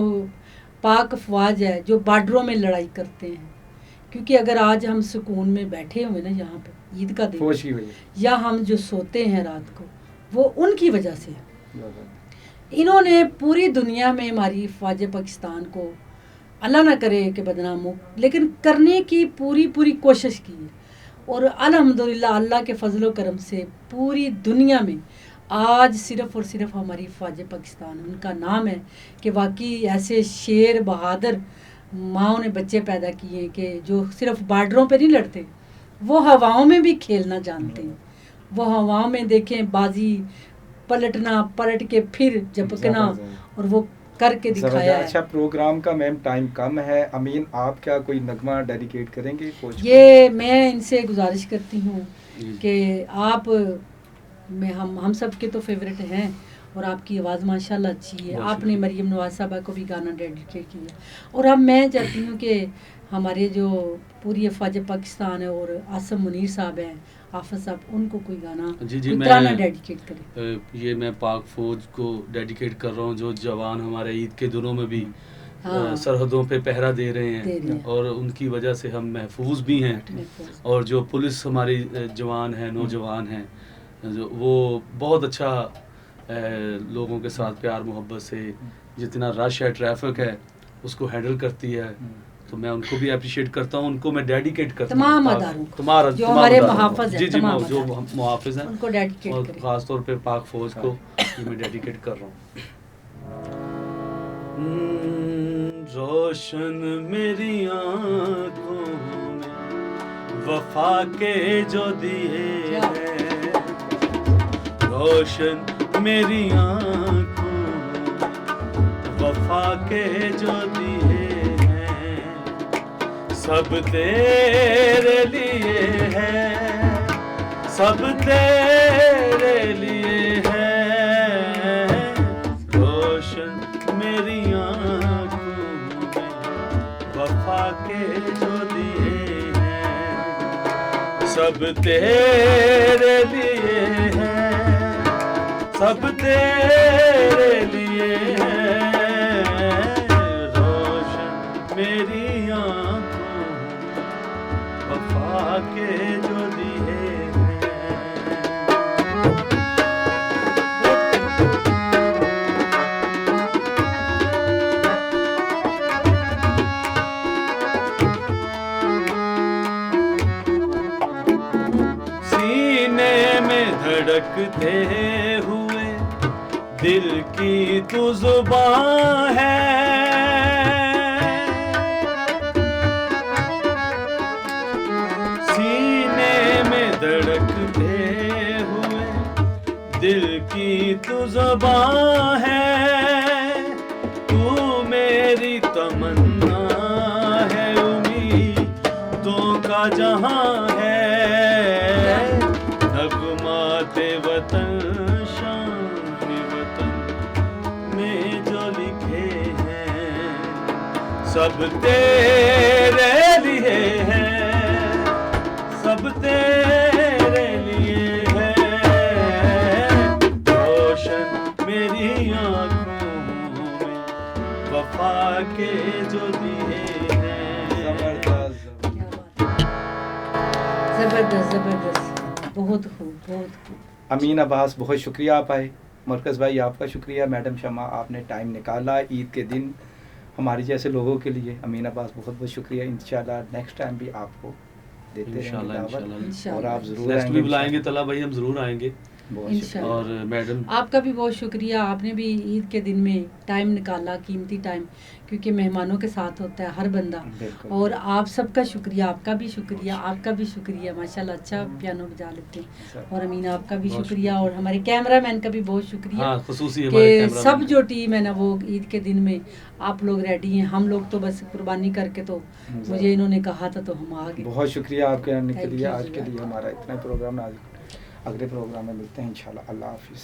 पाक अफवाज है जो बॉर्डरों में लड़ाई करते हैं, क्योंकि अगर आज हम सुकून में बैठे हुए ना यहाँ पे ईद का दिन, फौज की वजह, या हम जो सोते हैं रात को, वो उनकी वजह से है। इन्होंने पूरी दुनिया में हमारी फ़ौज पाकिस्तान को, अल्लाह ना करे कि बदनाम हो, लेकिन करने की पूरी कोशिश की है। और अल्हम्दुलिल्लाह अल्लाह के फजलो करम से पूरी दुनिया में आज सिर्फ़ और सिर्फ हमारी फ़ौज पाकिस्तान, उनका नाम है कि वाकई ऐसे शेर बहादुर माँओं ने बच्चे पैदा किए कि जो सिर्फ बॉर्डरों पे नहीं लड़ते, वो हवाओं में भी खेलना जानते हैं। वो हवाओं में देखें बाजी पलटना, पलट के फिर झपकना, और वो करके दिखाया है। अच्छा, प्रोग्राम का मैम टाइम कम है, अमीन आप क्या कोई नगमा डेडिकेट करेंगे फौज को? ये मैं इनसे गुजारिश करती हूँ कि आप में हम सब के तो फेवरेट हैं, और आपकी आवाज़ माशाल्लाह अच्छी है। आपने मरियम नवाज साहबा को भी गाना डेडिकेट किया, और अब मैं चाहती हूँ कि हमारे जो पूरी फ़ौज पाकिस्तान है और आसम मुनीर साहब हैं, हाफिज साहब, उनको कोई गाना मैं डेडिकेट करें। ये मैं पाक फ़ौज को डेडिकेट कर रहा हूँ, जो जवान हमारे ईद के दिनों में भी सरहदों पे पहरा दे रहे हैं, और उनकी वजह से हम महफूज भी हैं। और जो पुलिस हमारी जवान हैं, नौजवान हैं, जो वो बहुत अच्छा लोगों के साथ प्यार मोहब्बत से, जितना रश है, ट्रैफिक है, उसको हैंडल करती है। तो मैं उनको भी अप्रिशिएट करता हूँ, उनको मैं डेडिकेट करता हूँ तमाम अदारों को, तुम्हारा जो हमारे मुहाफ़िज़ हैं, जी जो मुहाफ़िज़ हैं, उनको डेडिकेट और करें। ख़ास तौर पे पाक फ़ौज को मैं डेडिकेट कर रहा हूँ। रोशन मेरी आँखों में वफ़ा के जो दिए हैं, रोशन मेरी आँखों में वफ़ा के जो दिए हैं, सब तेरे लिए है, सब तेरे लिए है, रोशन मेरी आँखों में वफ़ा के जो दिए हैं, सब तेरे लिए है, सब तेरे लिए है, रोशन मेरी आंखों वफा के जो दिए हैं। सीने में धड़कते हुए दिल की तू जुबान है, सीने में धड़कते हुए दिल की तू जुबान है, तू मेरी तमन्ना है, उम्मीदों का जहां है, नगमाते वतन शान वतन में जो लिखे हैं, सब तेरे लिए हैं, सब तेरे लिए हैं, रोशन मेरी आंखों में वफा के जो दिए हैं। जबरदस्त। क्या बात है। जबरदस्त जबरदस्त, बहुत खूब बहुत खूब। अमीन अब्बास, बहुत शुक्रिया आप आए। मरकज़ भाई आपका शुक्रिया। मैडम शमा, आपने टाइम निकाला ईद के दिन हमारे जैसे लोगों के लिए। अमीन अब्बास, बहुत बहुत शुक्रिया। इंशाल्लाह नेक्स्ट टाइम भी आपको देते रहेंगे इंशाल्लाह दावत, इंशाल्लाह और आप ज़रूर नेक्स्ट भी आएंगे बुलाएंगे तला भाई, हम जरूर आएंगे। बहुत इंशाल्लाह। और मैडम आपका भी बहुत शुक्रिया, आपने भी ईद के दिन में टाइम निकाला, कीमती टाइम, क्योंकि मेहमानों के साथ होता है हर बंदा। बिल्कुल। और आप सबका शुक्रिया, आपका भी शुक्रिया, आपका भी शुक्रिया। माशाल्लाह अच्छा पियानो बजा लेते हैं। और अमीन आपका भी बहुत शुक्रिया, और हमारे कैमरामैन का भी बहुत शुक्रिया। हाँ, खुसूसी हमारे कि कैमरामैन सब का। जो टीम है ना वो ईद के दिन में आप लोग रेडी हैं, हम लोग तो बस कुर्बानी करके तो मुझे इन्होंने कहा था तो हम आ गए। बहुत शुक्रिया आपके आने के Thank लिए। you आज जी, के लिए welcome. हमारा इतना प्रोग्राम, आज अगले प्रोग्राम में मिलते हैं इंशाल्लाह। अल्लाह हाफिज़।